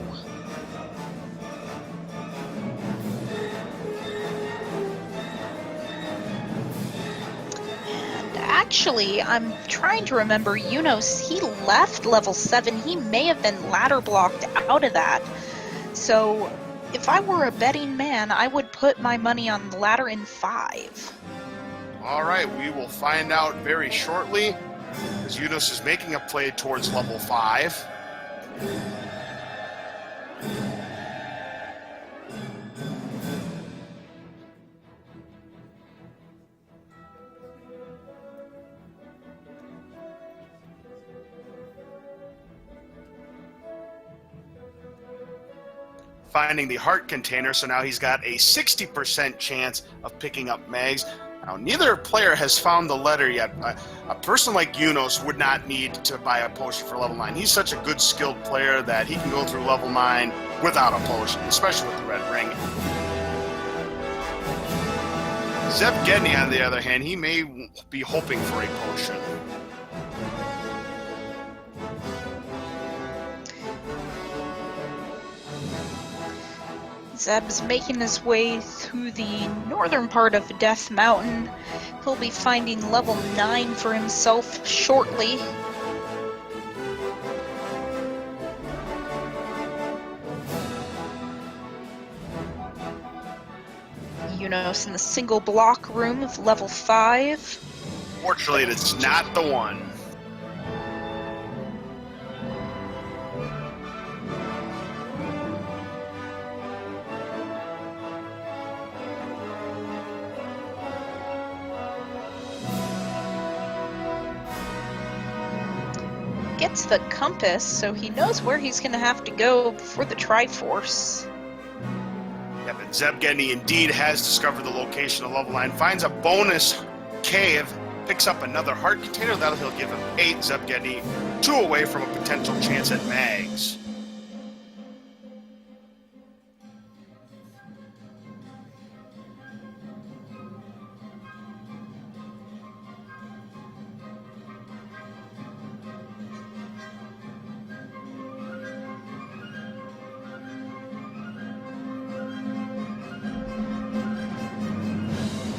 Actually, I'm trying to remember, Eunos, he left level 7. He may have been ladder blocked out of that. So, if I were a betting man, I would put my money on the ladder in 5. All right, we will find out very shortly, as Eunos is making a play towards level 5. Finding the heart container, so now he's got a 60% chance of picking up mags. Now, neither player has found the letter yet. A person like Eunos would not need to buy a potion for level 9. He's such a good skilled player that he can go through level 9 without a potion, especially with the red ring. ZebGedney, on the other hand, he may be hoping for a potion. Zeb's making his way through the northern part of Death Mountain. He'll be finding level 9 for himself shortly. Eunos in the single block room of level 5. Fortunately, it's not the one. Gets the compass, so he knows where he's going to have to go before the Triforce. Yeah, but ZebGedney indeed has discovered the location of level 9, finds a bonus cave, picks up another heart container. That'll he'll give him 8. ZebGedney 2 away from a potential chance at mags.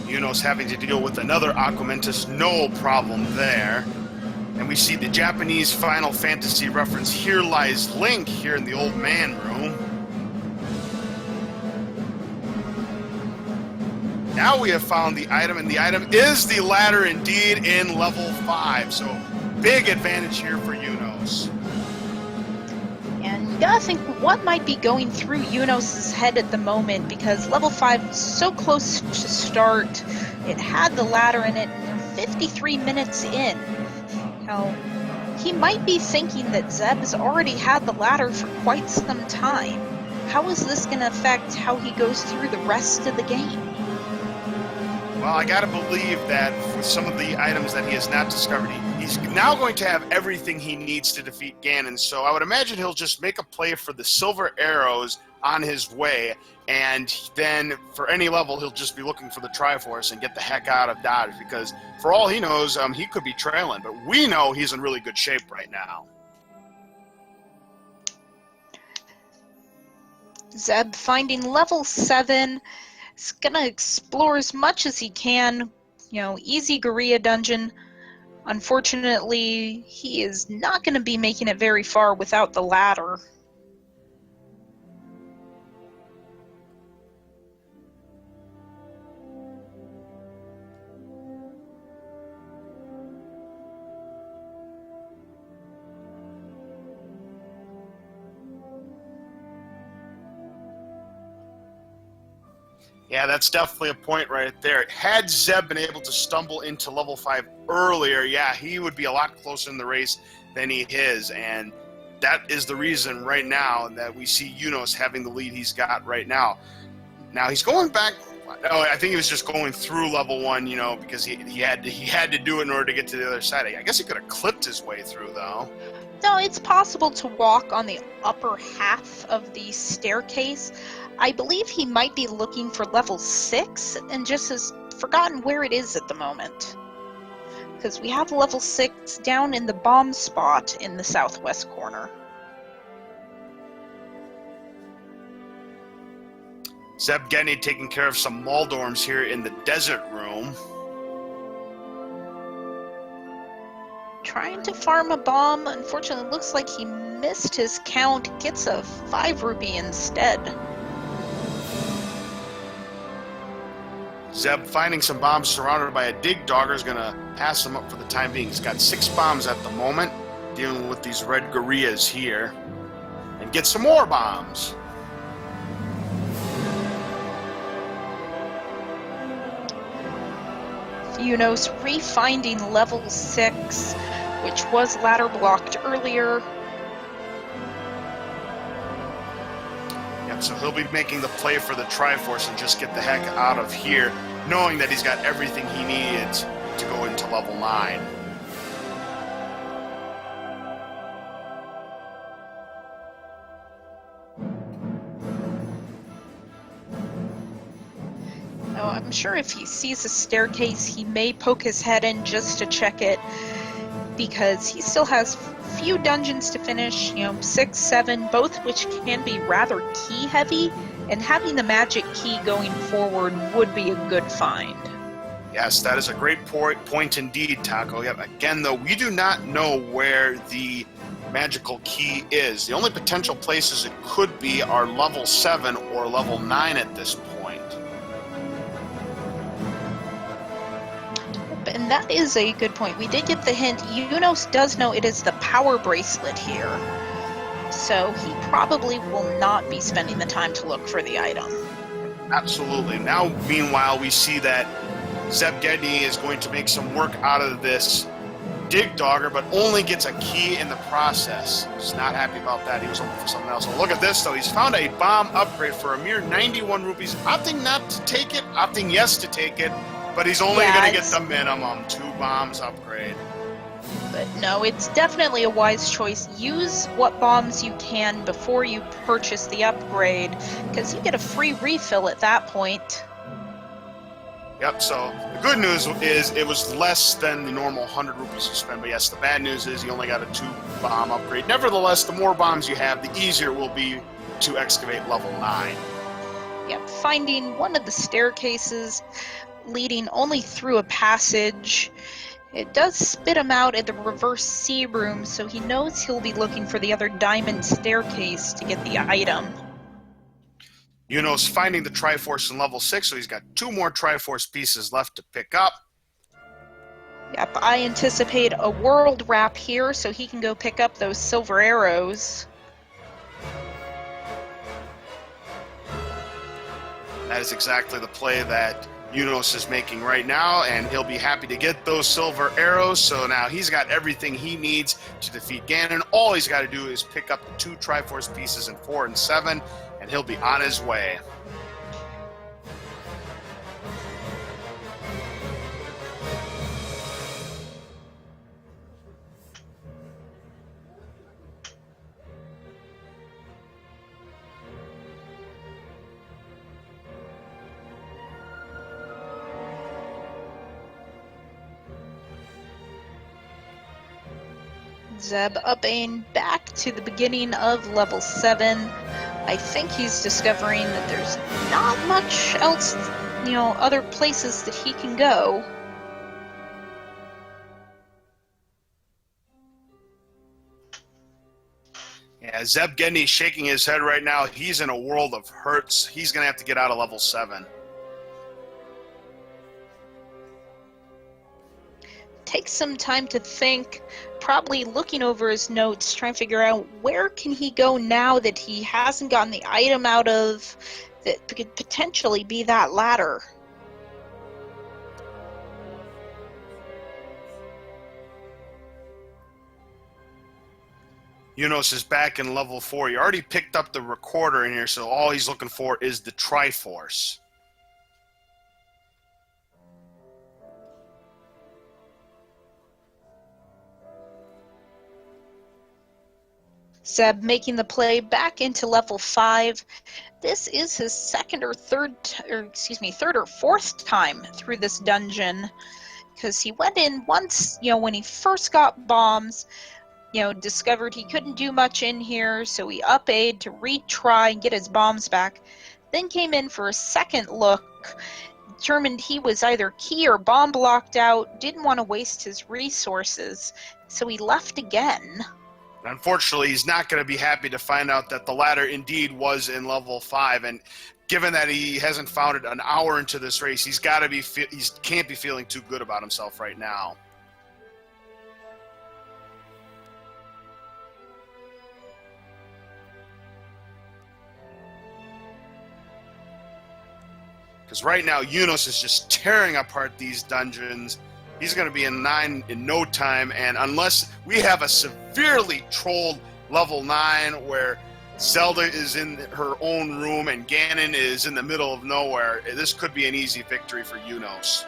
Eunos having to deal with another Aquamentus, no problem there. And we see the Japanese Final Fantasy reference, here lies Link, here in the old man room. Now we have found the item, and the item is the ladder indeed in level 5. So big advantage here for Eunos. And you gotta think what might be going through Eunos' head at the moment, because level 5 was so close to start. It had the ladder in it, and they're 53 minutes in. Now, he might be thinking that Zeb's already had the ladder for quite some time. How is this going to affect how he goes through the rest of the game? Well, I gotta believe that with some of the items that he has not discovered, he's now going to have everything he needs to defeat Ganon. So I would imagine he'll just make a play for the silver arrows on his way, and then for any level, he'll just be looking for the Triforce and get the heck out of Dodge, because for all he knows, he could be trailing, but we know he's in really good shape right now. Zeb finding level 7. He's gonna explore as much as he can. Easy Gorilla dungeon. Unfortunately, he is not gonna be making it very far without the ladder. Yeah, that's definitely a point right there. Had Zeb been able to stumble into level 5 earlier, yeah, he would be a lot closer in the race than he is. And that is the reason right now that we see Eunos having the lead he's got right now. Now he's going back. Oh, I think he was just going through level 1, you know, because he had to do it in order to get to the other side. I guess he could have clipped his way through, though. No, it's possible to walk on the upper half of the staircase. I believe he might be looking for level 6 and just has forgotten where it is at the moment. Because we have level 6 down in the bomb spot in the southwest corner. ZebGedney taking care of some Maldorms here in the desert room. Trying to farm a bomb. Unfortunately, it looks like he missed his count. Gets a 5 rupee instead. Zeb finding some bombs surrounded by a dig dogger is going to pass them up for the time being. He's got 6 bombs at the moment, dealing with these red gorillas here. And get some more bombs. Eunos refinding level 6, which was ladder blocked earlier. Yep, so he'll be making the play for the Triforce and just get the heck out of here, knowing that he's got everything he needs to go into level 9. I'm sure if he sees a staircase, he may poke his head in just to check it, because he still has few dungeons to finish, 6, 7, both which can be rather key heavy, and having the magic key going forward would be a good find. Yes, that is a great point indeed, Taco. Yep. Again, though, we do not know where the magical key is. The only potential places it could be are level 7 or level 9 at this point. And that is a good point. We did get the hint. Eunos does know it is the power bracelet here. So he probably will not be spending the time to look for the item. Absolutely. Now, meanwhile, we see that ZebGedney is going to make some work out of this dig dogger, but only gets a key in the process. He's not happy about that. He was hoping for something else. Well, look at this, though. He's found a bomb upgrade for a mere 91 rupees, opting not to take it, opting yes to take it. But he's only going to get the minimum 2 bombs upgrade. But no, it's definitely a wise choice. Use what bombs you can before you purchase the upgrade, because you get a free refill at that point. Yep, so the good news is it was less than the normal 100 rupees you spend. But yes, the bad news is you only got a 2 bomb upgrade. Nevertheless, the more bombs you have, the easier it will be to excavate level 9. Yep, finding one of the staircases leading only through a passage. It does spit him out at the reverse C room, so he knows he'll be looking for the other diamond staircase to get the item. Eunos finding the Triforce in level 6, so he's got 2 more Triforce pieces left to pick up. Yep, I anticipate a world wrap here, so he can go pick up those silver arrows. That is exactly the play that Eunos is making right now, and he'll be happy to get those silver arrows. So now he's got everything he needs to defeat Ganon. All he's got to do is pick up the 2 Triforce pieces in 4 and 7, and he'll be on his way. Zeb upping back to the beginning of level 7. I think he's discovering that there's not much else, other places that he can go. Yeah, ZebGedney shaking his head right now. He's in a world of hurts. He's going to have to get out of level 7. Takes some time to think, probably looking over his notes, trying to figure out where can he go now that he hasn't gotten the item out of that could potentially be that ladder. Eunos is back in level 4. He already picked up the recorder in here, so all he's looking for is the Triforce. Zeb making the play back into level 5. This is his third or fourth time through this dungeon, because he went in once, when he first got bombs, discovered he couldn't do much in here, so he up-A'd to retry and get his bombs back. Then came in for a second look, determined he was either key or bomb blocked out, didn't want to waste his resources, so he left again. Unfortunately, he's not going to be happy to find out that the ladder indeed was in level 5, and given that he hasn't found it an hour into this race, he can't be feeling too good about himself right now. Because right now, Eunos is just tearing apart these dungeons. He's going to be in 9 in no time, and unless we have a severely trolled level 9 where Zelda is in her own room and Ganon is in the middle of nowhere, this could be an easy victory for Eunos.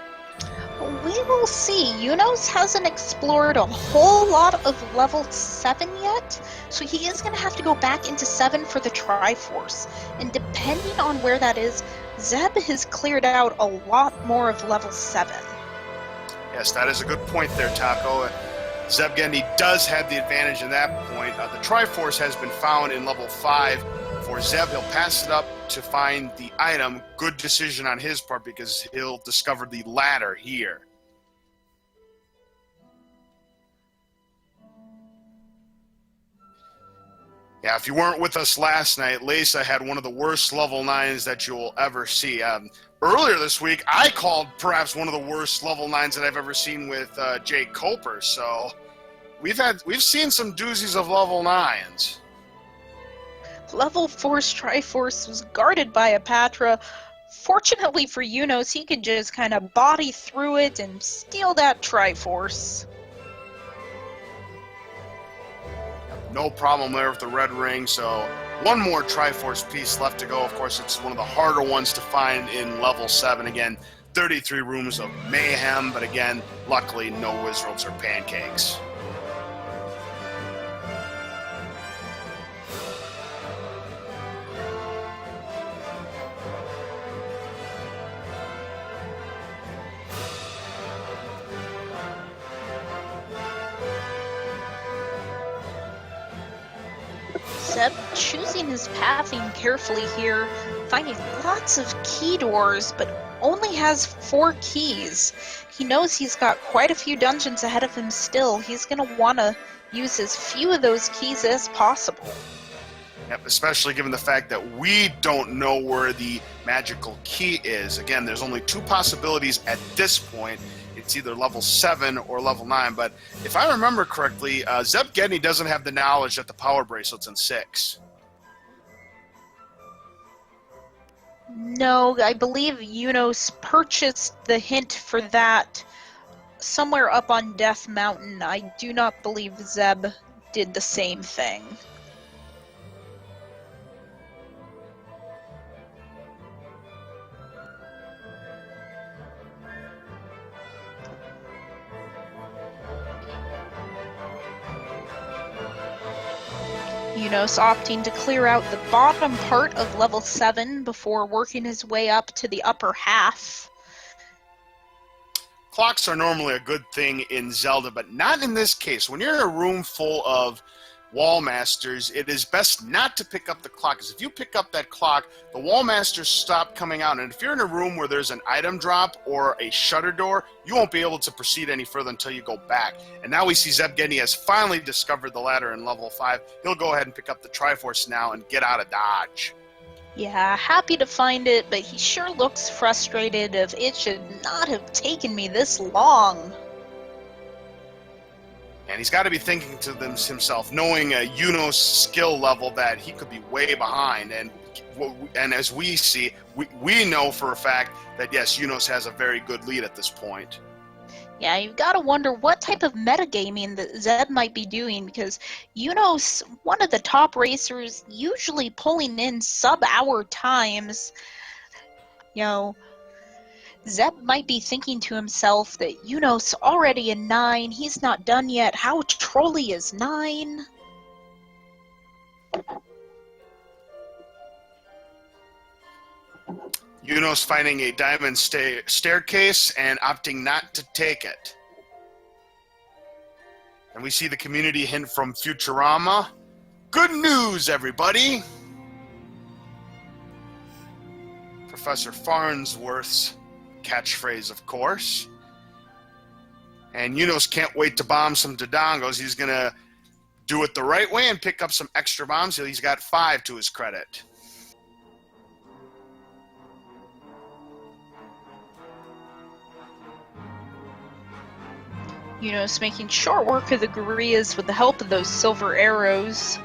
We will see. Eunos hasn't explored a whole lot of level 7 yet, so he is going to have to go back into 7 for the Triforce. And depending on where that is, Zeb has cleared out a lot more of level 7. Yes, that is a good point there, Taco. ZebGedney does have the advantage in that point. The Triforce has been found in level 5 for Zeb. He'll pass it up to find the item. Good decision on his part because he'll discover the ladder here. Yeah, if you weren't with us last night, Lisa had one of the worst level 9s that you'll ever see. Earlier this week, I called perhaps one of the worst level 9s that I've ever seen with Jake Coper. So we've seen some doozies of level 9s. Level 4's Triforce was guarded by a Patra. Fortunately for Eunos, he could just kind of body through it and steal that Triforce. No problem there with the red ring, so one more Triforce piece left to go. Of course, it's one of the harder ones to find in level 7. Again, 33 rooms of mayhem, but again, luckily no wizards or pancakes. Zeb choosing his pathing carefully here, finding lots of key doors, but only has 4 keys. He knows he's got quite a few dungeons ahead of him still. He's going to want to use as few of those keys as possible. Yep, especially given the fact that we don't know where the magical key is. Again, there's only 2 possibilities at this point. It's either level 7 or level 9, but if I remember correctly, ZebGedney doesn't have the knowledge that the power bracelet's in 6. No, I believe Eunos purchased the hint for that somewhere up on Death Mountain. I do not believe Zeb did the same thing. Eunos opting to clear out the bottom part of level 7 before working his way up to the upper half. Clocks are normally a good thing in Zelda, but not in this case. When you're in a room full of wall masters, it is best not to pick up the clock, because if you pick up that clock, the wall masters stop coming out, and if you're in a room where there's an item drop or a shutter door, you won't be able to proceed any further until you go back. And now we see ZebGedney has finally discovered the ladder in level 5. He'll go ahead and pick up the Triforce now and get out of Dodge. Yeah, happy to find it, but he sure looks frustrated of it should not have taken me this long. And he's got to be thinking to himself, knowing Eunos' skill level, that he could be way behind. And and as we see, we know for a fact that yes, Eunos has a very good lead at this point. Yeah, you've got to wonder what type of metagaming that Zeb might be doing, because Eunos, one of the top racers, usually pulling in sub-hour times. You know, Zeb might be thinking to himself that Eunos already in 9, he's not done yet. How trolly is 9? Eunos finding a diamond staircase and opting not to take it. And we see the community hint from Futurama. Good news, everybody! Professor Farnsworth's catchphrase, of course. And Eunos can't wait to bomb some Dodongos. He's going to do it the right way and pick up some extra bombs. He's got 5 to his credit. Eunos making short work of the gorillas with the help of those silver arrows.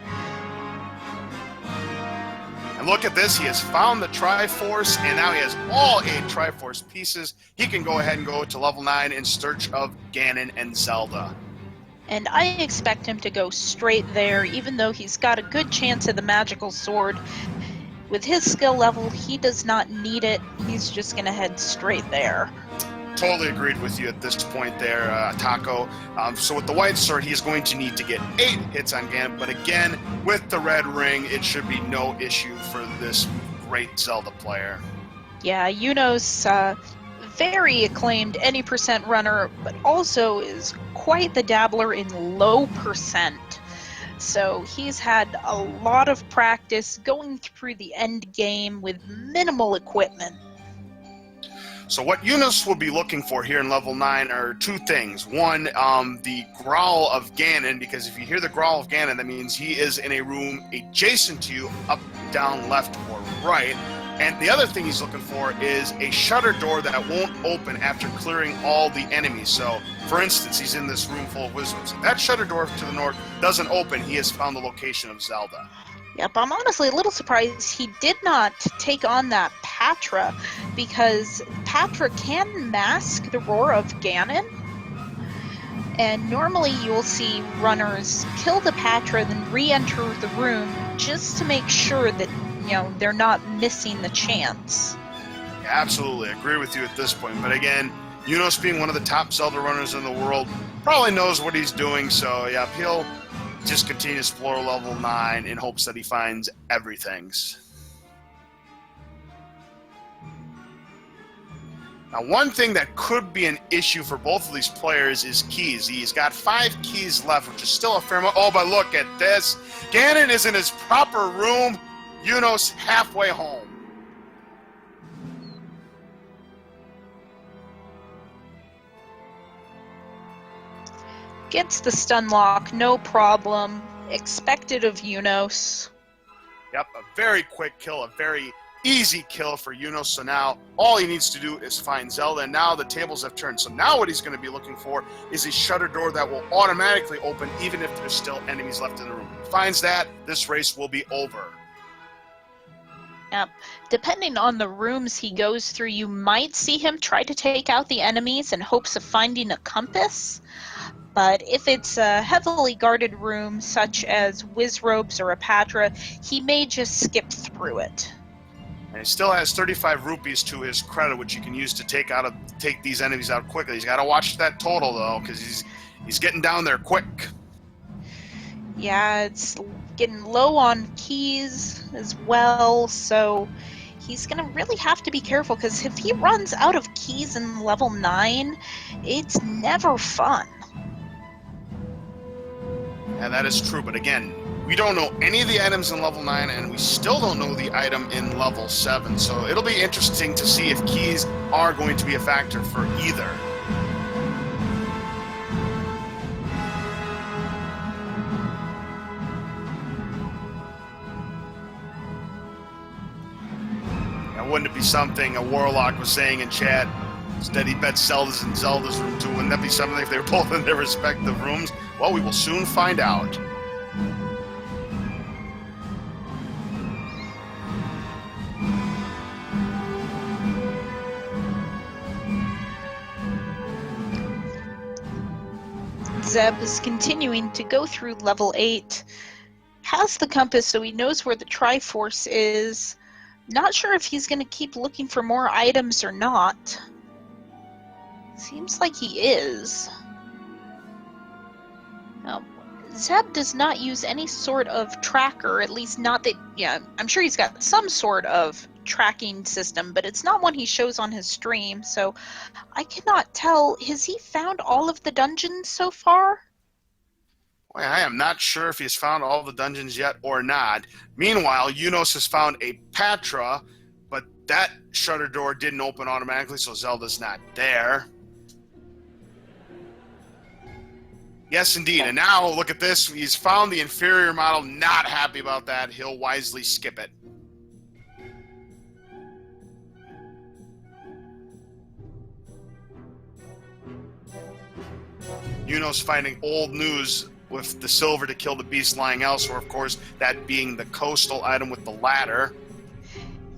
And look at this, he has found the Triforce, and now he has all 8 Triforce pieces. He can go ahead and go to level 9 in search of Ganon and Zelda. And I expect him to go straight there, even though he's got a good chance of the magical sword. With his skill level, he does not need it. He's just going to head straight there. Totally agreed with you at this point there, Taco. So with the white sword, he's going to need to get 8 hits on Ganon. But again, with the red ring, it should be no issue for this great Zelda player. Yeah, Eunos, very acclaimed any percent runner, but also is quite the dabbler in low percent. So he's had a lot of practice going through the end game with minimal equipment. So what Eunos will be looking for here in level 9 are 2 things. One, the growl of Ganon, because if you hear the growl of Ganon, that means he is in a room adjacent to you, up, down, left, or right. And the other thing he's looking for is a shutter door that won't open after clearing all the enemies. So, for instance, he's in this room full of wizards. If that shutter door to the north doesn't open, he has found the location of Zelda. Yep, I'm honestly a little surprised he did not take on that Patra, because Patra can mask the roar of Ganon. And normally you'll see runners kill the Patra, then re-enter the room just to make sure that, you know, they're not missing the chance. Yeah, absolutely, I agree with you at this point. But again, Eunos being one of the top Zelda runners in the world probably knows what he's doing. So yeah, he'll just continue to explore level 9 in hopes that he finds everythings. Now, one thing that could be an issue for both of these players is keys. He's got 5 keys left, which is still a fair amount. Oh, but look at this. Ganon is in his proper room. Eunos halfway home. Gets the stun lock, no problem. Expected of Eunos. Yep, a very quick kill, a very easy kill for Eunos. So now all he needs to do is find Zelda, and now the tables have turned. So now what he's going to be looking for is a shutter door that will automatically open even if there's still enemies left in the room. If he finds that, this race will be over. Yep. Depending on the rooms he goes through, you might see him try to take out the enemies in hopes of finding a compass. But if it's a heavily guarded room, such as Wizrobes or a Patra, he may just skip through it. And he still has 35 rupees to his credit, which he can use to take these enemies out quickly. He's got to watch that total, though, because he's getting down there quick. Yeah, it's getting low on keys as well, so he's going to really have to be careful, because if he runs out of keys in level 9, it's never fun. And that is true, but again, we don't know any of the items in level 9, and we still don't know the item in level 7, so it'll be interesting to see if keys are going to be a factor for either. Now, wouldn't it be something a Warlock was saying in chat, that he bet Zelda's in Zelda's room too? Wouldn't that be something if they were both in their respective rooms? Well, we will soon find out. Zeb is continuing to go through level 8. Has the compass, so he knows where the Triforce is. Not sure if he's going to keep looking for more items or not. Seems like he is. Now, Zeb does not use any sort of tracker, at least not that... Yeah, I'm sure he's got some sort of tracking system, but it's not one he shows on his stream, so I cannot tell. Has he found all of the dungeons so far? Well, I am not sure if he's found all the dungeons yet or not. Meanwhile, Eunos has found a Patra, but that shutter door didn't open automatically, so Zelda's not there. Yes, indeed. And now, look at this. He's found the inferior model. Not happy about that. He'll wisely skip it. Eunos finding old news with the silver to kill the beast lying elsewhere, of course, that being the coastal item with the ladder.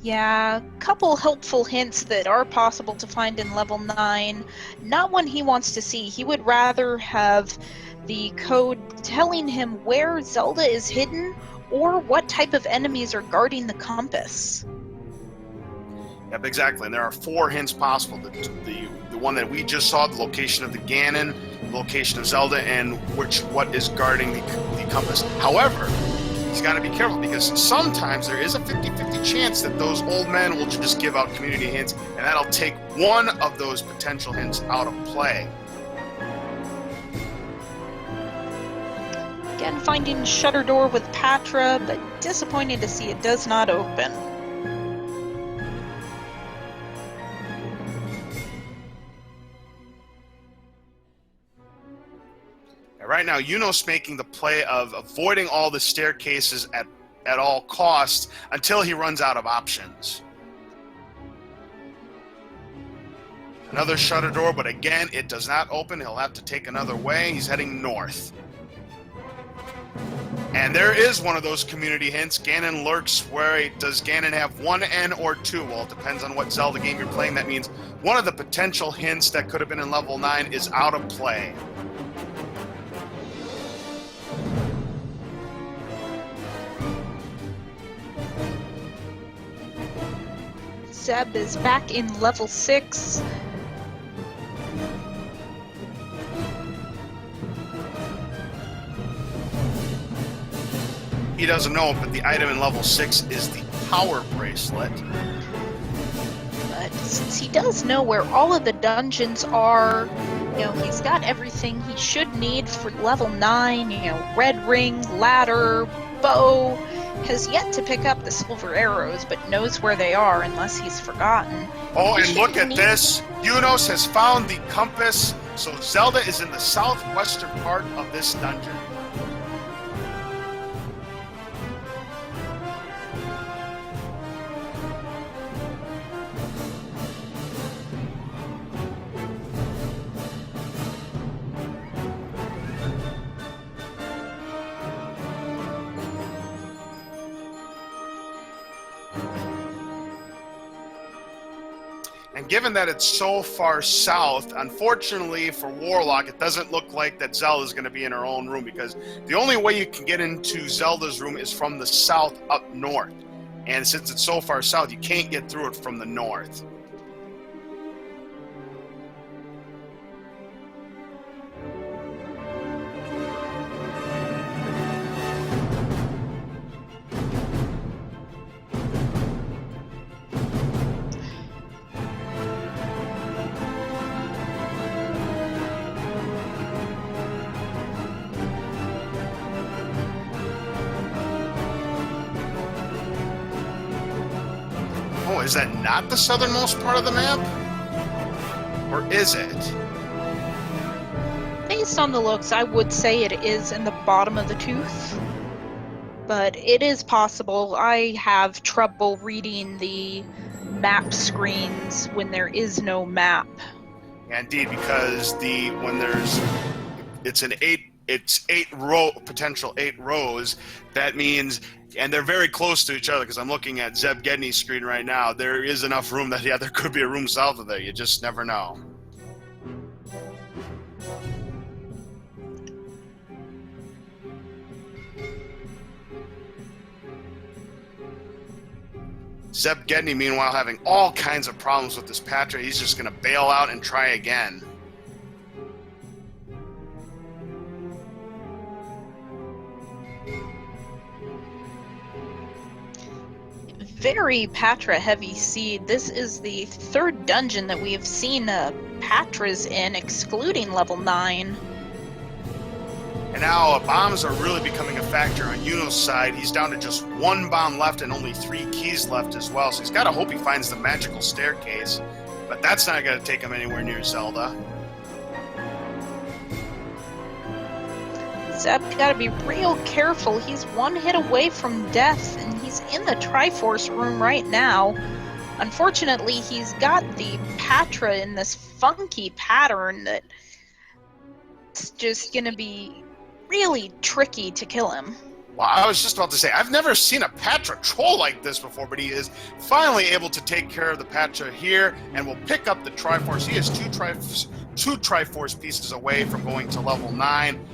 Yeah, couple helpful hints that are possible to find in level 9. Not one he wants to see. He would rather have the code telling him where Zelda is hidden or what type of enemies are guarding the compass. Yep, exactly. And there are 4 hints possible. The one that we just saw, the location of the Ganon, the location of Zelda, and what is guarding the compass. However, he's got to be careful because sometimes there is a 50-50 chance that those old men will just give out community hints, and that'll take one of those potential hints out of play. Again, finding shutter door with Patra, but disappointed to see it does not open. Right now, Eunos making the play of avoiding all the staircases at all costs until he runs out of options. Another shutter door, but again, it does not open. He'll have to take another way. He's heading north. And there is one of those community hints. Ganon lurks where does Ganon have 1 N or 2? Well, it depends on what Zelda game you're playing. That means one of the potential hints that could have been in level 9 is out of play. Zeb is back in level 6. He doesn't know, but the item in level 6 is the power bracelet. But since he does know where all of the dungeons are, he's got everything he should need for level 9, red ring, ladder, bow. Has yet to pick up the silver arrows, but knows where they are unless he's forgotten. Oh, and look at this. Eunos has found the compass, so Zelda is in the southwestern part of this dungeon. And given that it's so far south, unfortunately for Warlock, it doesn't look like that Zelda's going to be in her own room, because the only way you can get into Zelda's room is from the south up north. And since it's so far south, you can't get through it from the north. Oh, is that not the southernmost part of the map? Or is it? Based on the looks, I would say it is in the bottom of the tooth. But it is possible. I have trouble reading the map screens when there is no map. Yeah, indeed, because it's potential 8 rows. That means, and they're very close to each other, because I'm looking at ZebGedney's screen right now. There is enough room that, yeah, there could be a room south of there. You just never know. ZebGedney, meanwhile, having all kinds of problems with this Patra. He's just going to bail out and try again. Very Patra heavy seed. This is the third dungeon that we have seen Patras in, excluding level 9. And now bombs are really becoming a factor on Eunos' side. He's down to just 1 bomb left and only 3 keys left as well. So he's got to hope he finds the magical staircase. But that's not going to take him anywhere near Zelda. Zeb's got to be real careful. He's 1 hit away from death, and he's in the Triforce room right now. Unfortunately, he's got the Patra in this funky pattern that it's just going to be really tricky to kill him. Well, I was just about to say, I've never seen a Patra troll like this before, but he is finally able to take care of the Patra here and will pick up the Triforce. He is two Triforce pieces away from going to level 9.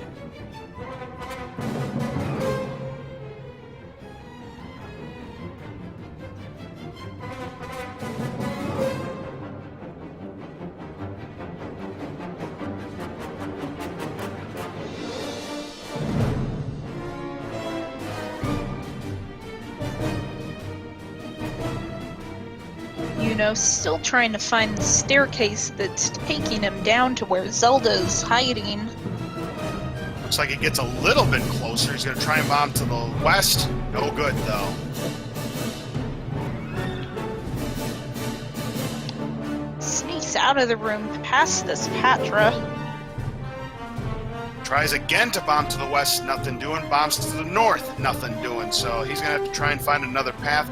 Eunos still trying to find the staircase that's taking him down to where Zelda's hiding. Looks like it gets a little bit closer. He's going to try and bomb to the west. No good, though. Sneaks out of the room past this Patra. Tries again to bomb to the west, nothing doing. Bombs to the north, nothing doing. So he's going to have to try and find another path.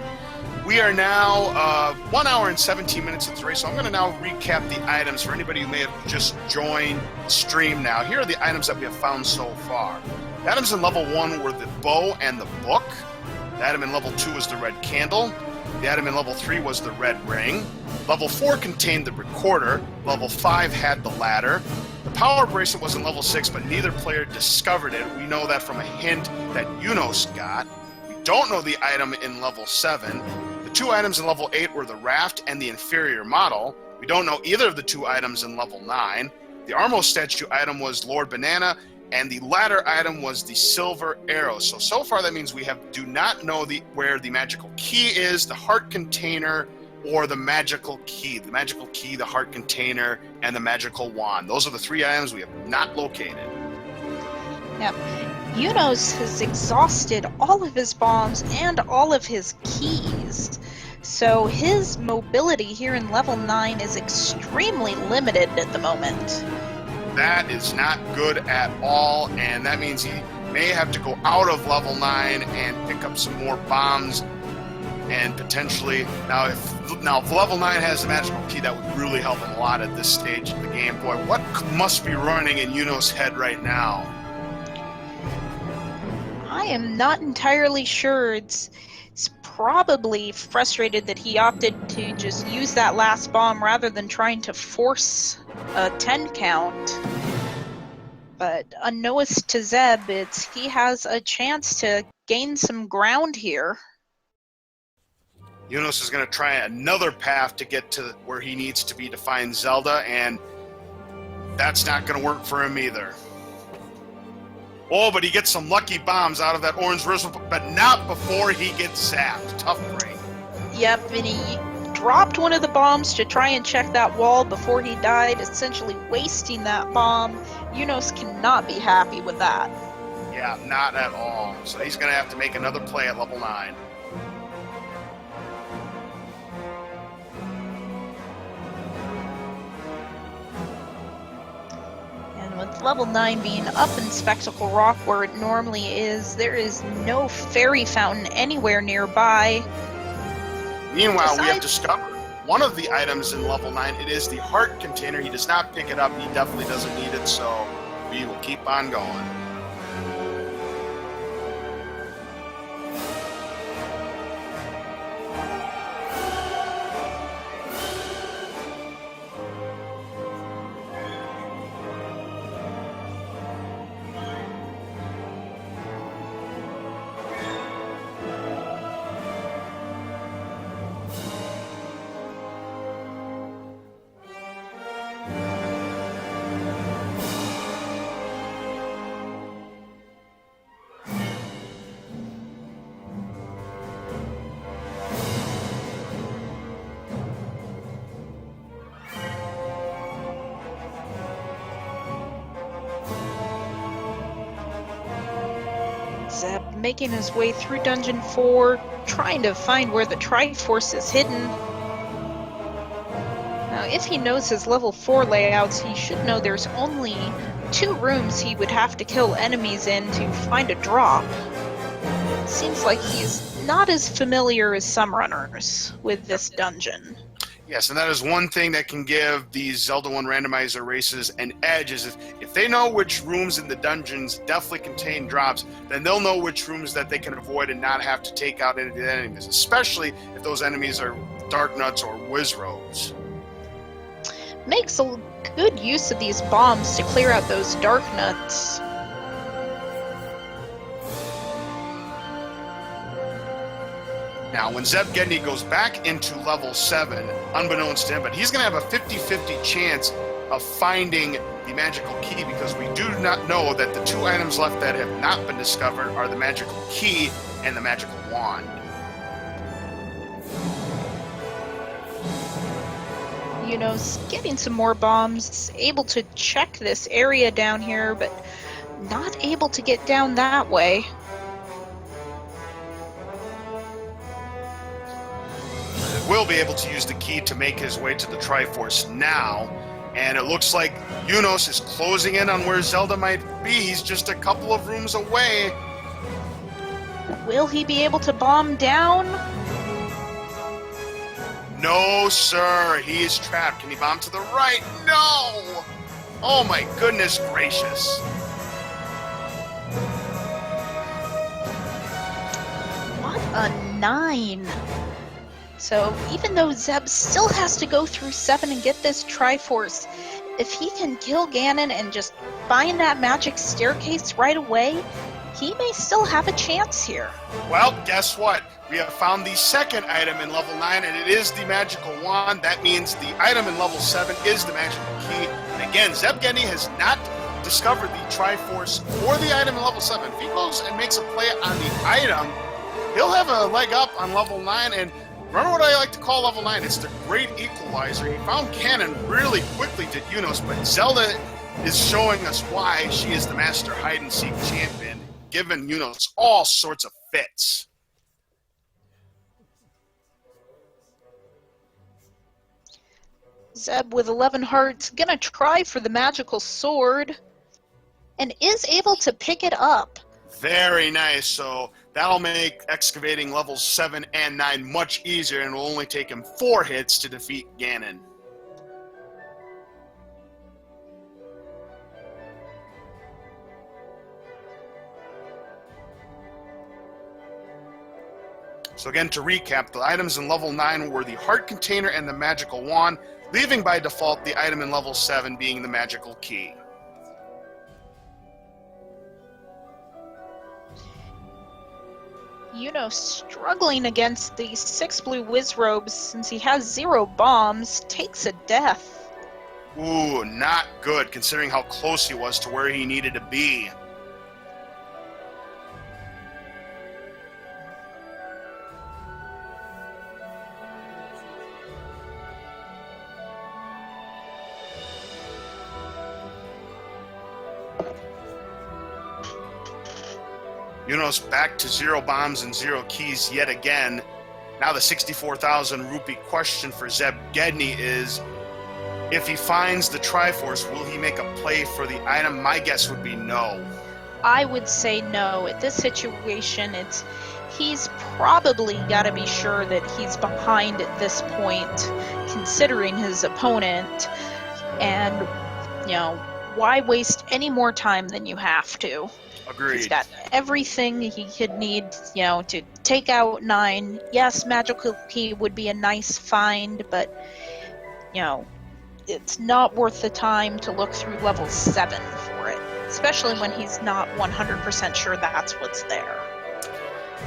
We are now 1 hour and 17 minutes into the race, so I'm going to now recap the items for anybody who may have just joined the stream now. Here are the items that we have found so far. The items in level 1 were the bow and the book. The item in level 2 was the red candle. The item in level 3 was the red ring. Level 4 contained the recorder. Level 5 had the ladder. The power bracelet was in level 6, but neither player discovered it. We know that from a hint that Eunos got. We don't know the item in level 7. The 2 items in level 8 were the raft and the inferior model. We don't know either of the 2 items in level 9. The Armo statue item was Lord Banana, and the ladder item was the silver arrow. So far that means we do not know where the magical key is, the heart container, or the magical key. The magical key, the heart container, and the magical wand. Those are the 3 items we have not located. Yep. Eunos has exhausted all of his bombs and all of his keys. So his mobility here in level 9 is extremely limited at the moment. That is not good at all, and that means he may have to go out of level 9 and pick up some more bombs, and potentially now if level 9 has the magical key, that would really help him a lot at this stage of the game. Boy, what must be running in Eunos' head right now? I am not entirely sure. It's probably frustrated that he opted to just use that last bomb rather than trying to force a 10 count. But unknowns to Zeb, he has a chance to gain some ground here. Eunos is going to try another path to get to where he needs to be to find Zelda, and that's not going to work for him either. Oh, but he gets some lucky bombs out of that orange whistle, but not before he gets zapped. Tough break. Yep, and he dropped one of the bombs to try and check that wall before he died, essentially wasting that bomb. Eunos cannot be happy with that. Yeah, not at all. So he's going to have to make another play at level 9. With level 9 being up in Spectacle Rock where it normally is, there is no fairy fountain anywhere nearby. Meanwhile, we have discovered one of the items in level 9. It is the heart container. He does not pick it up. He definitely doesn't need it, so we will keep on going. making his way through Dungeon 4, trying to find where the Triforce is hidden. Now, if he knows his level 4 layouts, he should know there's only 2 rooms he would have to kill enemies in to find a drop. Seems like he's not as familiar as some runners with this dungeon. Yes, and that is one thing that can give these Zelda 1 randomizer races an edge, is if they know which rooms in the dungeons definitely contain drops, then they'll know which rooms that they can avoid and not have to take out any of the enemies, especially if those enemies are Dark Nuts or Wizrobes. Makes a good use of these bombs to clear out those Dark Nuts. Now, when ZebGedney goes back into level 7, unbeknownst to him, but he's going to have a 50-50 chance of finding the magical key, because we do not know that the 2 items left that have not been discovered are the magical key and the magical wand. Getting some more bombs, able to check this area down here, but not able to get down that way. Will be able to use the key to make his way to the Triforce now, and it looks like Eunos is closing in on where Zelda might be. He's just a couple of rooms away. Will he be able to bomb down? No, sir. He is trapped. Can he bomb to the right? No! Oh my goodness gracious. What a 9. So even though Zeb still has to go through 7 and get this Triforce, if he can kill Ganon and just find that magic staircase right away, he may still have a chance here. Well, guess what? We have found the second item in level 9, and it is the magical wand. That means the item in level 7 is the magical key. And again, ZebGedney has not discovered the Triforce or the item in level 7. If he goes and makes a play on the item, he'll have a leg up on level 9, and remember what I like to call level 9? It's the great equalizer. He found Ganon really quickly, did Eunos, but Zelda is showing us why she is the master hide-and-seek champion, giving Eunos all sorts of fits. Zeb with 11 hearts, gonna try for the magical sword, and is able to pick it up. Very nice. So that'll make excavating levels 7 and 9 much easier, and will only take him 4 hits to defeat Ganon. So again, to recap, the items in level 9 were the heart container and the magical wand, leaving by default the item in level 7 being the magical key. Struggling against the 6 blue Wizrobes, since he has 0 bombs, takes a death. Ooh, not good, considering how close he was to where he needed to be. Eunos back to 0 bombs and 0 keys yet again. Now the 64,000 rupee question for ZebGedney is, if he finds the Triforce, will he make a play for the item? My guess would be no. I would say no. At this situation, he's probably got to be sure that he's behind at this point, considering his opponent. And, why waste any more time than you have to? Agreed. He's got everything he could need, to take out 9. Yes, magical key would be a nice find, but, it's not worth the time to look through level 7 for it, especially when he's not 100% sure that's what's there.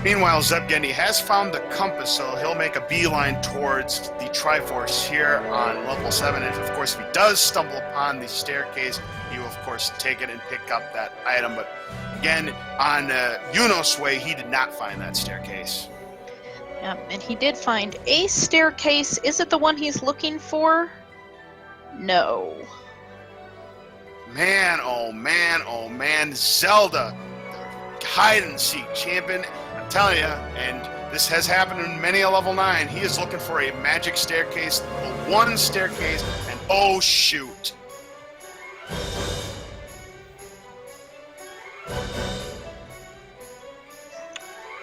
Meanwhile, ZebGedney has found the compass, so he'll make a beeline towards the Triforce here on level 7. And of course, if he does stumble upon the staircase, he will, of course, take it and pick up that item. But again, on Eunos' way, he did not find that staircase. And he did find a staircase. Is it the one he's looking for? No. Man, oh man, oh man. Zelda, hide and seek champion. I'm telling you, and this has happened in many a level 9. He is looking for a magic staircase, the one staircase, and oh shoot.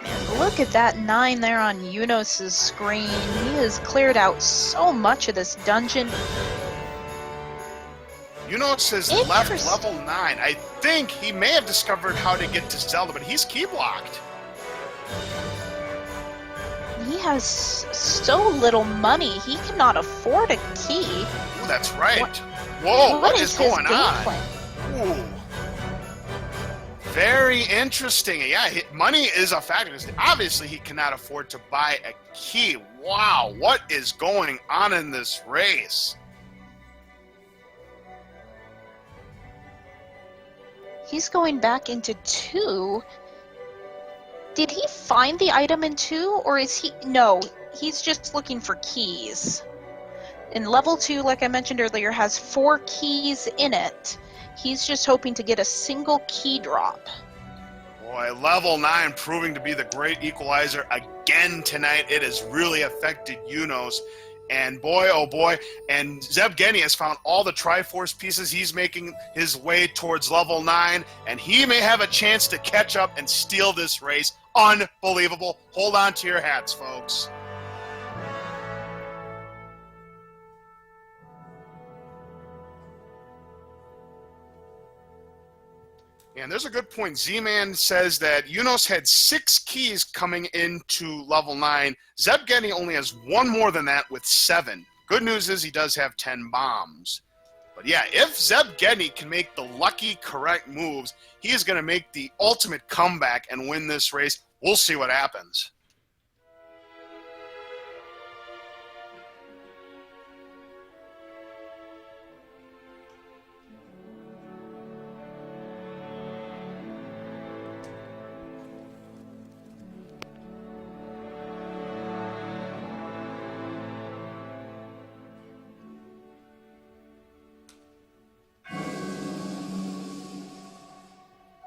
Man, look at that 9 there on Eunos' screen. He has cleared out so much of this dungeon. Eunos has left level 9. I think he may have discovered how to get to Zelda, but he's key blocked. He has so little money, he cannot afford a key. Ooh, that's right. Whoa, what is going on? Ooh. Very interesting. Yeah, money is a factor. Obviously, he cannot afford to buy a key. Wow, what is going on in this race? He's going back into 2. Did he find the item in 2, or is he... No, he's just looking for keys. And level 2, like I mentioned earlier, has 4 keys in it. He's just hoping to get a single key drop. Boy, level 9 proving to be the great equalizer again tonight. It has really affected Eunos. And boy, oh boy, and ZebGedney has found all the Triforce pieces. He's making his way towards level 9, and he may have a chance to catch up and steal this race. Unbelievable. Hold on to your hats, folks. And there's a good point. Z-Man says that Eunos had 6 keys coming into level 9. ZebGedney only has 1 more than that with 7. Good news is he does have 10 bombs. But yeah, if ZebGedney can make the lucky correct moves, he is going to make the ultimate comeback and win this race. We'll see what happens.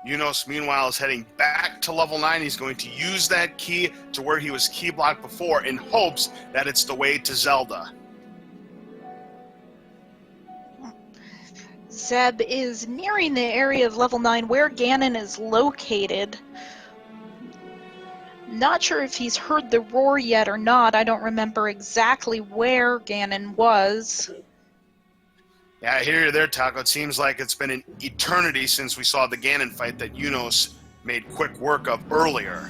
Eunos, meanwhile, is heading back to level 9. He's going to use that key to where he was key blocked before in hopes that it's the way to Zelda. Zeb is nearing the area of level 9 where Ganon is located. Not sure if he's heard the roar yet or not. I don't remember exactly where Ganon was. Yeah, I hear you there, Taco. It seems like it's been an eternity since we saw the Ganon fight that Eunos made quick work of earlier.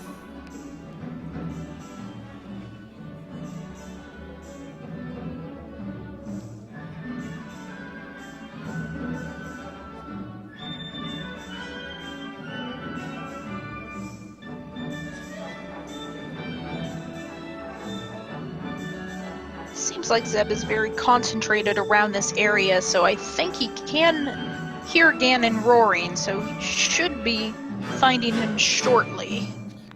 Seems like Zeb is very concentrated around this area, so I think he can hear Ganon roaring, so he should be finding him shortly.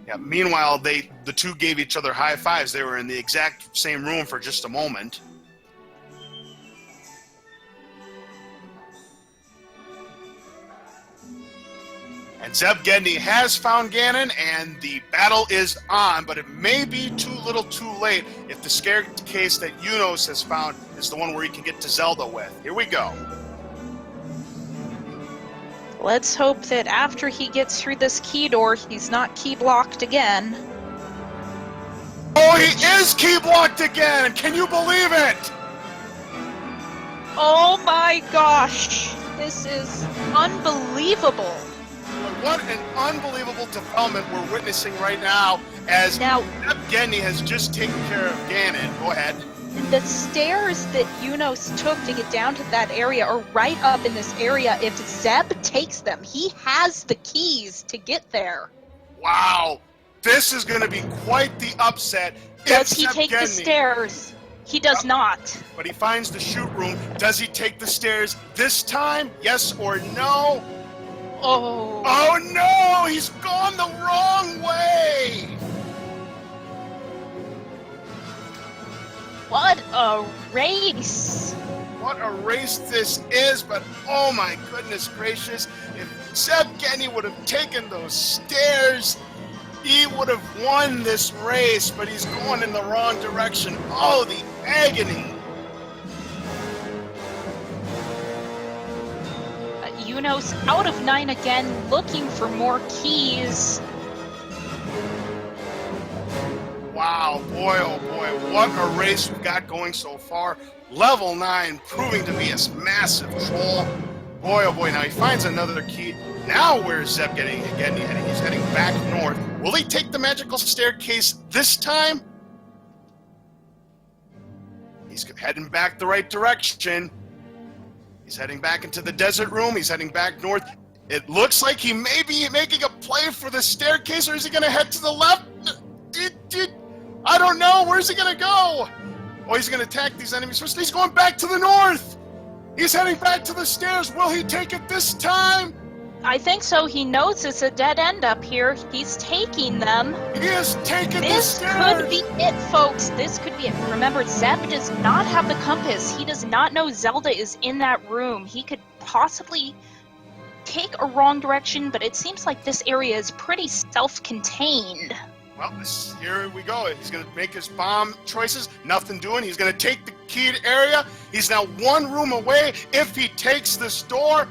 Yeah, meanwhile, the two gave each other high fives. They were in the exact same room for just a moment. And ZebGedney has found Ganon, and the battle is on, but it may be too little too late if the staircase that Eunos has found is the one where he can get to Zelda with. Here we go. Let's hope that after he gets through this key door, he's not key blocked again. Oh, he is key blocked again! Can you believe it? Oh my gosh! This is unbelievable. What an unbelievable development we're witnessing right now as ZebGedney has just taken care of Ganon. Go ahead. The stairs that Eunos took to get down to that area are right up in this area. If Zeb takes them, he has the keys to get there. Wow. This is going to be quite the upset. Does he take the stairs? He does not. But he finds the shoot room. Does he take the stairs this time? Yes or no? Oh. Oh no! He's gone the wrong way! What a race! What a race this is, but oh my goodness gracious, if ZebGedney would have taken those stairs. He would have won this race, but he's going in the wrong direction. Oh, the agony. Eunos out of 9 again, looking for more keys. Wow, boy, oh boy, what a race we've got going so far. Level 9 proving to be a massive troll. Boy, oh boy, now he finds another key. Now where's ZebGedney heading? He's heading back north. Will he take the magical staircase this time? He's heading back the right direction. He's heading back into the desert room. He's heading back north. It looks like he may be making a play for the staircase, or is he going to head to the left? I don't know. Where's he going to go? Oh, he's going to attack these enemies first. He's going back to the north. He's heading back to the stairs. Will he take it this time? I think so. He knows it's a dead end up here. He's taking them. He is taking the This stairs. could be it, folks. This could be it. Remember, Zeb does not have the compass. He does not know Zelda is in that room. He could possibly take a wrong direction, but it seems like this area is pretty self-contained. Well, here we go. He's going to make his bomb choices. Nothing doing. He's going to take the keyed area. He's now one room away. If he takes this door...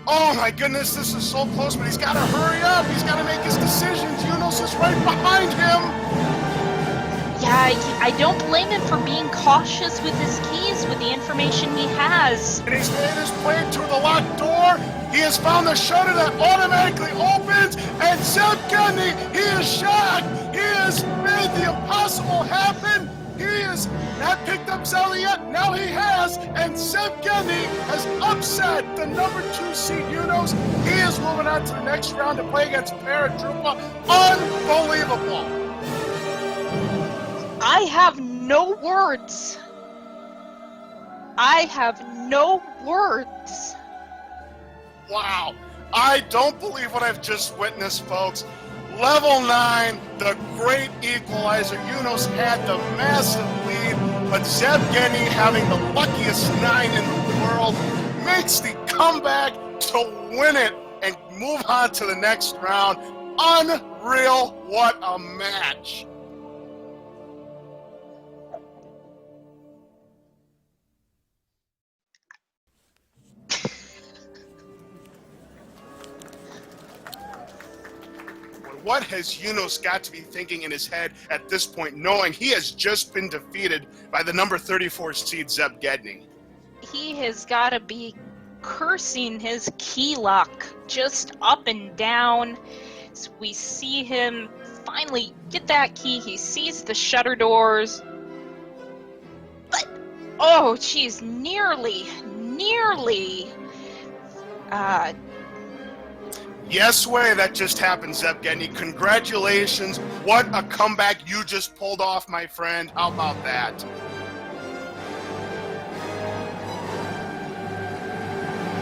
Oh my goodness, this is so close, but he's got to hurry up. He's got to make his decisions. Eunos is right behind him. Yeah, I don't blame him for being cautious with his keys, with the information he has. And he's made his way to the locked door. He has found the shutter that automatically opens. And ZebGedney, he is shocked. He has made the impossible happen. He has not picked up Zelda yet. Now he has. And ZebGedney has upset the number 2 seed Eunos. He is moving on to the next round to play against Paratroopa. Unbelievable. I have no words. I have no words. Wow. I don't believe what I've just witnessed, folks. Level 9, the great equalizer. Eunos had the massive lead, but ZebGedney, having the luckiest 9 in the world, makes the comeback to win it and move on to the next round. Unreal. What a match. What has Eunos got to be thinking in his head at this point, knowing he has just been defeated by the number 34 seed ZebGedney? He has got to be cursing his key lock just up and down. So we see him finally get that key. He sees the shutter doors. But, oh, geez, nearly. Yes way, that just happened, ZebGedney. Congratulations. What a comeback you just pulled off, my friend. How about that?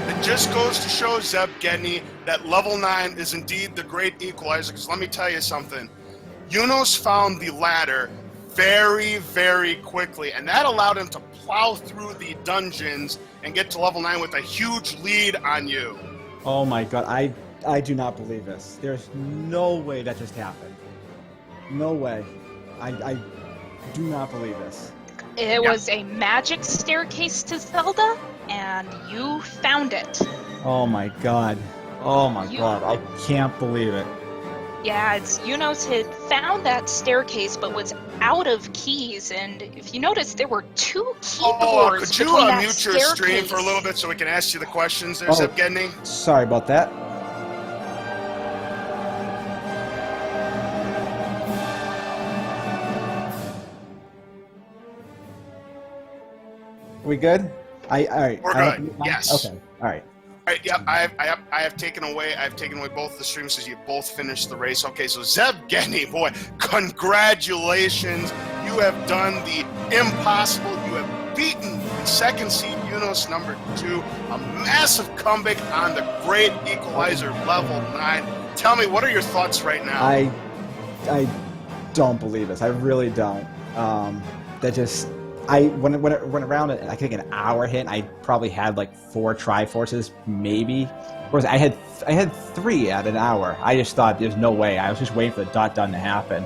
It just goes to show, ZebGedney, that level 9 is indeed the great equalizer, because let me tell you something. Eunos found the ladder very, very quickly, and that allowed him to plow through the dungeons and get to level 9 with a huge lead on you. Oh my god, I do not believe this. There's no way that just happened. No way. I do not believe this. It was a magic staircase to Zelda, and you found it. Oh my god. Oh my god. I can't believe it. Yeah, it's Eunos had found that staircase, but was out of keys. And if you notice, there were 2 keyboards could you between that mute your stream staircase. for a little bit so we can ask you the questions there, Oh. ZebGedney? Sorry about that. We good? All right. We're good. Yes. Okay. All right. All right, yeah, I have taken away both the streams as you both finished the race. Okay, so ZebGedney, boy, congratulations. You have done the impossible. You have beaten the second seed Eunos number 2. A massive comeback on the great equalizer level 9. Tell me, what are your thoughts right now? I don't believe this. I really don't. That just when it went around, I think an hour hit. I probably had like 4 Triforces, maybe. Whereas I had 3 at an hour. I just thought there's no way. I was just waiting for the dot done to happen.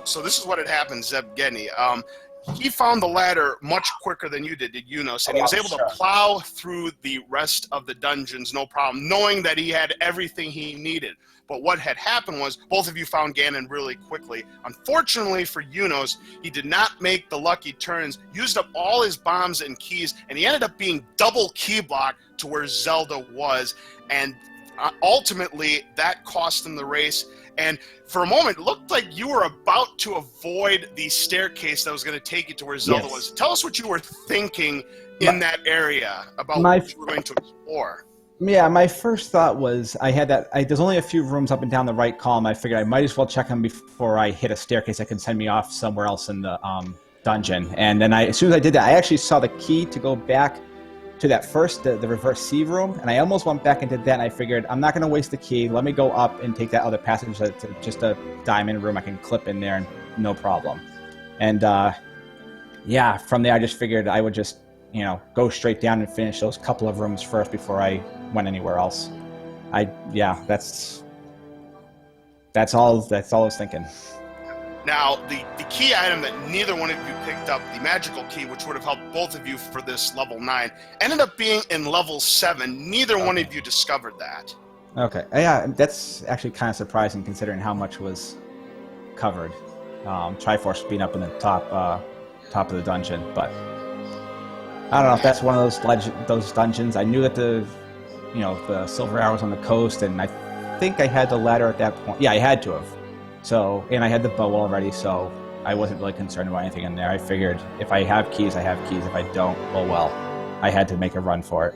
So this is what had happened, ZebGedney. He found the ladder much quicker than you did Eunos, and he was able to plow through the rest of the dungeons, no problem, knowing that he had everything he needed. But what had happened was both of you found Ganon really quickly. Unfortunately for Eunos, he did not make the lucky turns, used up all his bombs and keys, and he ended up being double key blocked to where Zelda was. And ultimately, that cost him the race. And for a moment, it looked like you were about to avoid the staircase that was going to take you to where Zelda was. Tell us what you were thinking in that area about what you were going to explore. Yeah, my first thought was there's only a few rooms up and down the right column. I figured I might as well check them before I hit a staircase that can send me off somewhere else in the dungeon. And then as soon as I did that, I actually saw the key to go back to that first, the reverse C room, and I almost went back and did that, and I figured, I'm not going to waste the key. Let me go up and take that other passage that's just a diamond room I can clip in there, and no problem. And, yeah, from there I just figured I would just, go straight down and finish those couple of rooms first before I went anywhere else. That's all I was thinking. Now, the key item that neither one of you picked up, the magical key, which would have helped both of you for this level 9, ended up being in level 7. Neither one of you discovered that. Okay. Yeah, that's actually kind of surprising considering how much was covered. Triforce being up in the top of the dungeon, but I don't know if that's one of those dungeons. I knew that the silver arrow was on the coast, and I think I had the ladder at that point. Yeah, I had to have. So, and I had the bow already, so I wasn't really concerned about anything in there. I figured if I have keys, I have keys. If I don't, oh well. I had to make a run for it.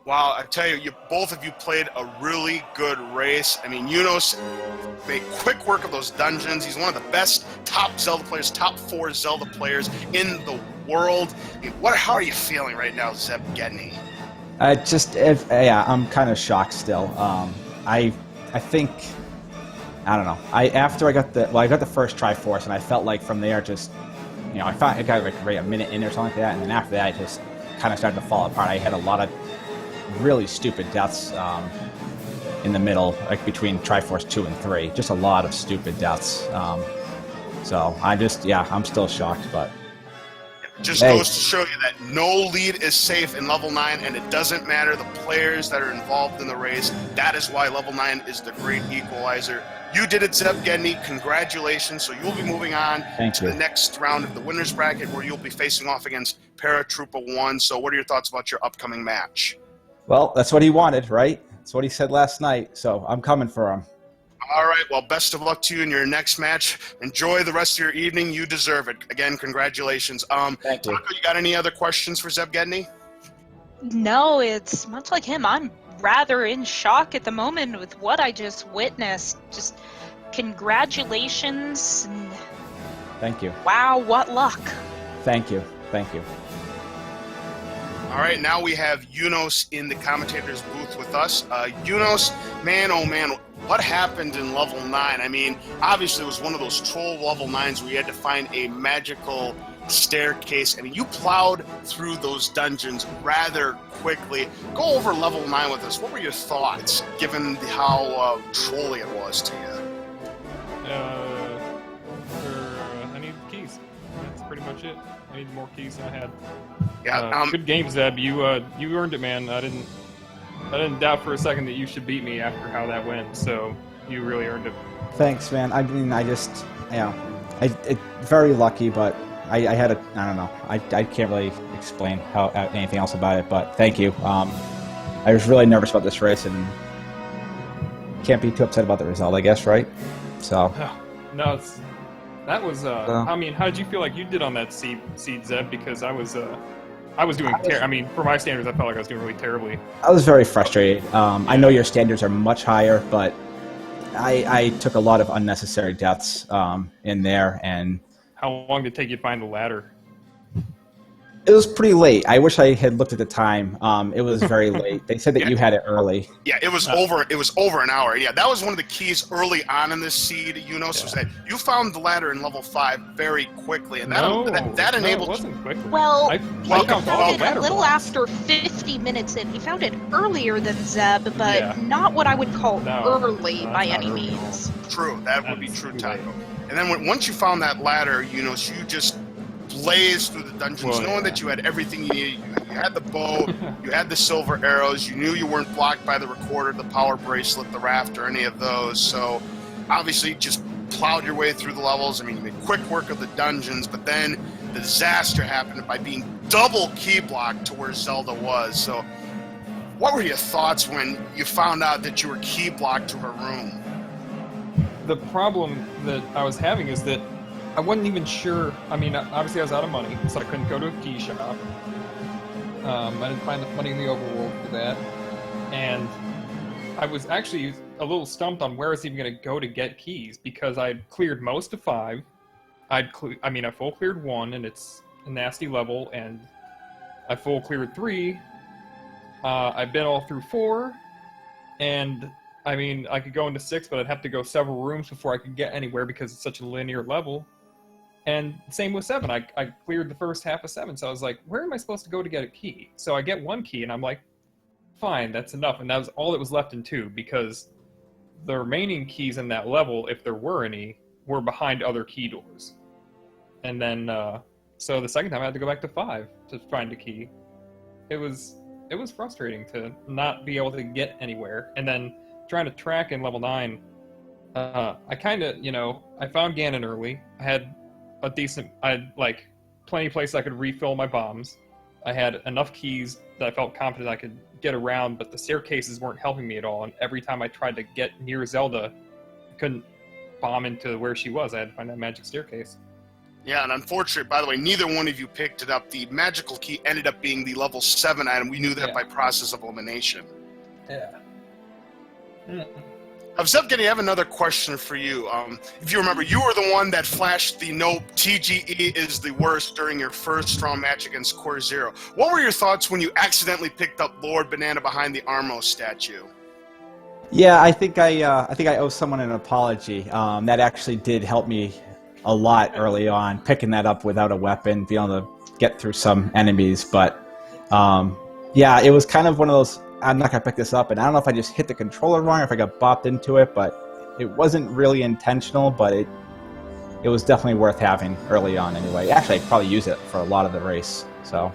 Wow, I tell you, both of you played a really good race. I mean, Eunos made quick work of those dungeons. He's one of the best top Zelda players, top 4 Zelda players in the world. I mean, how are you feeling right now, ZebGedney? I'm kind of shocked still. I think, I don't know. I got the first Triforce, and I felt like from there just, I thought I got like a minute in or something like that, and then after that, I just kind of started to fall apart. I had a lot of really stupid deaths in the middle, like between Triforce 2 and 3. Just a lot of stupid deaths. So I'm still shocked, but. Just goes to show you that no lead is safe in level 9, and it doesn't matter the players that are involved in the race. That is why level 9 is the great equalizer. You did it, ZebGedney. Congratulations. So you'll be moving on to the next round of the winner's bracket, where you'll be facing off against Paratroopa 1. So what are your thoughts about your upcoming match? Well, that's what he wanted, right? That's what he said last night, so I'm coming for him. All right, well, best of luck to you in your next match. Enjoy the rest of your evening. You deserve it. Again, congratulations. Thank you. Taco, you got any other questions for ZebGedney? No, it's much like him. I'm rather in shock at the moment with what I just witnessed. Just congratulations. Thank you. Wow, what luck. Thank you. All right, now we have Eunos in the commentator's booth with us. Eunos, man, oh man, what happened in level 9? I mean, obviously it was one of those troll level 9s where you had to find a magical staircase. I mean, you plowed through those dungeons rather quickly. Go over level 9 with us. What were your thoughts, given how trolly it was to you? I need keys. That's pretty much it. I need more keys than I had. Yeah. Good game, Zeb. You earned it, man. I didn't doubt for a second that you should beat me after how that went. So you really earned it. Thanks, man. I mean, very lucky, but I don't know. I can't really explain anything else about it, but thank you. I was really nervous about this race, and can't be too upset about the result, I guess, right? So. No, that was. I mean, how did you feel like you did on that seed, Zeb? Because I was doing. I mean, for my standards, I felt like I was doing really terribly. I was very frustrated. I know your standards are much higher, but I took a lot of unnecessary deaths in there. And how long did it take you to find the ladder? It was pretty late. I wish I had looked at the time. It was very late. They said that you had it early. Yeah, it was over. It was over an hour. Yeah, that was one of the keys early on in this seed. Was that you found the ladder in level 5 very quickly, and that enabled. No, it wasn't quickly. Well, I found it a little after 50 minutes in. He found it earlier than Zeb, but not what I would call early by any means. True, that would be true, Taco. And then once you found that ladder, you just blazed through the dungeons, knowing that you had everything you needed. You had the bow, you had the silver arrows, you knew you weren't blocked by the recorder, the power bracelet, the raft, or any of those. So obviously just plowed your way through the levels. I mean, you made quick work of the dungeons, but then the disaster happened by being double key blocked to where Zelda was. So what were your thoughts when you found out that you were key blocked to her room? The problem that I was having is that I wasn't even sure. I mean, obviously I was out of money, so I couldn't go to a key shop. I didn't find the money in the overworld for that. And I was actually a little stumped on where I was even going to go to get keys, because I'd cleared most of 5. I full cleared 1, and it's a nasty level, and I full cleared 3. I've been all through 4, and I mean, I could go into 6, but I'd have to go several rooms before I could get anywhere because it's such a linear level. And same with 7. I cleared the first half of 7, so I was like, where am I supposed to go to get a key? So I get 1 key, and I'm like, fine, that's enough. And that was all that was left in 2, because the remaining keys in that level, if there were any, were behind other key doors. And then, so the second time I had to go back to 5 to find a key. It was frustrating to not be able to get anywhere. And then trying to track in level 9, I kind of, I found Ganon early. I had plenty of places I could refill my bombs. I had enough keys that I felt confident I could get around, but the staircases weren't helping me at all. And every time I tried to get near Zelda, I couldn't bomb into where she was. I had to find that magic staircase. Yeah, and unfortunately, by the way, neither one of you picked it up. The magical key ended up being the level 7 item. We knew that by process of elimination. Yeah. ZebGedney, I have another question for you. If you remember, you were the one that flashed the note TGE is the worst during your first strong match against Core Zero. What were your thoughts when you accidentally picked up Lord Banana behind the Armo statue? Yeah, I think I owe someone an apology. That actually did help me a lot early on, picking that up without a weapon, being able to get through some enemies. But yeah, it was kind of one of those, I'm not going to pick this up, and I don't know if I just hit the controller wrong or if I got bopped into it, but it wasn't really intentional, but it was definitely worth having early on anyway. Actually, I could probably use it for a lot of the race, so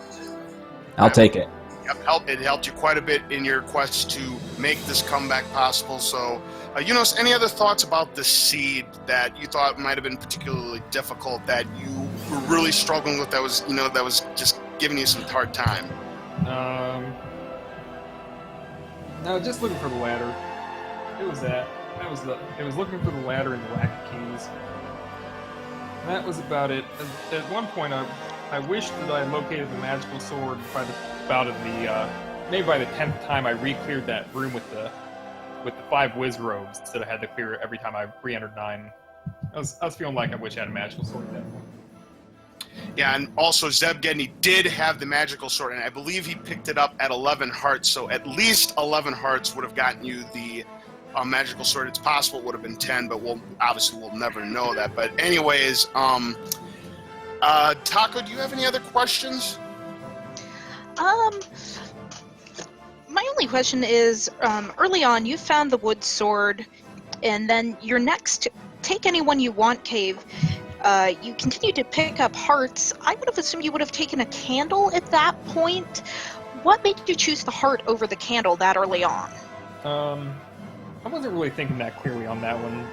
I'll take it. Yep, it helped you quite a bit in your quest to make this comeback possible. So, Eunos, any other thoughts about the seed that you thought might have been particularly difficult, that you were really struggling with, that was just giving you some hard time? No, just looking for the ladder. It was that. It was looking for the ladder and the lack of keys. That was about it. At one point, I wished that I had located the magical sword maybe by the 10th time I re-cleared that room with the 5 whiz robes that I had to clear every time I re-entered 9. I was feeling like I wish I had a magical sword at that point. Yeah, and also ZebGedney did have the magical sword, and I believe he picked it up at 11 hearts, so at least 11 hearts would have gotten you the magical sword. It's possible it would have been 10, but we'll never know that. But anyways, Taco, do you have any other questions? My only question is, early on you found the wood sword, and then your next Take Anyone You Want cave, you continued to pick up hearts. I would have assumed you would have taken a candle at that point. What made you choose the heart over the candle that early on? I wasn't really thinking that clearly on that one.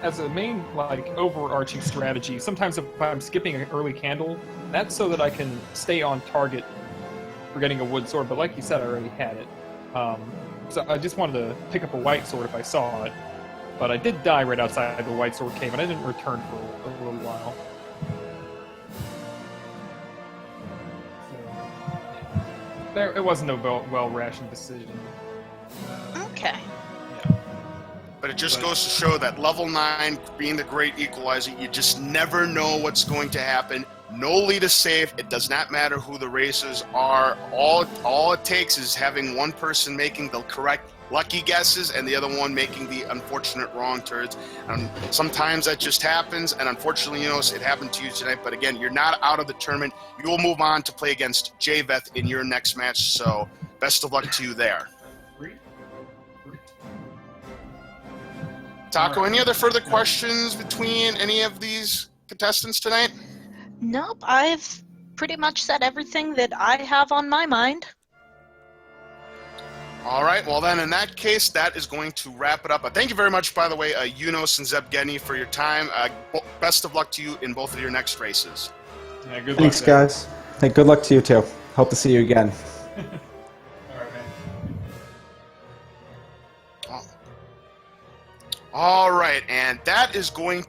As a main, overarching strategy, sometimes if I'm skipping an early candle, that's so that I can stay on target for getting a wood sword, but like you said, I already had it. So I just wanted to pick up a white sword if I saw it. But I did die right outside the white sword cave, and I didn't return for a little while. So, it wasn't a well-rationed decision. Okay. Yeah. But it just goes to show that level 9, being the great equalizer, you just never know what's going to happen. No lead is safe. It does not matter who the racers are. All it takes is having one person making the correct lucky guesses and the other one making the unfortunate wrong turns. And sometimes that just happens, and unfortunately, it happened to you tonight. But again, you're not out of the tournament. You will move on to play against Javeth in your next match, so best of luck to you there. Taco, any other further questions between any of these contestants tonight? Nope, I've pretty much said everything that I have on my mind. All right, well then, in that case, that is going to wrap it up. Thank you very much, by the way, Eunos and ZebGedney, for your time. Best of luck to you in both of your next races. Yeah, good luck. Thanks, guys. Hey, good luck to you too. Hope to see you again. All right, man. All right, and that is going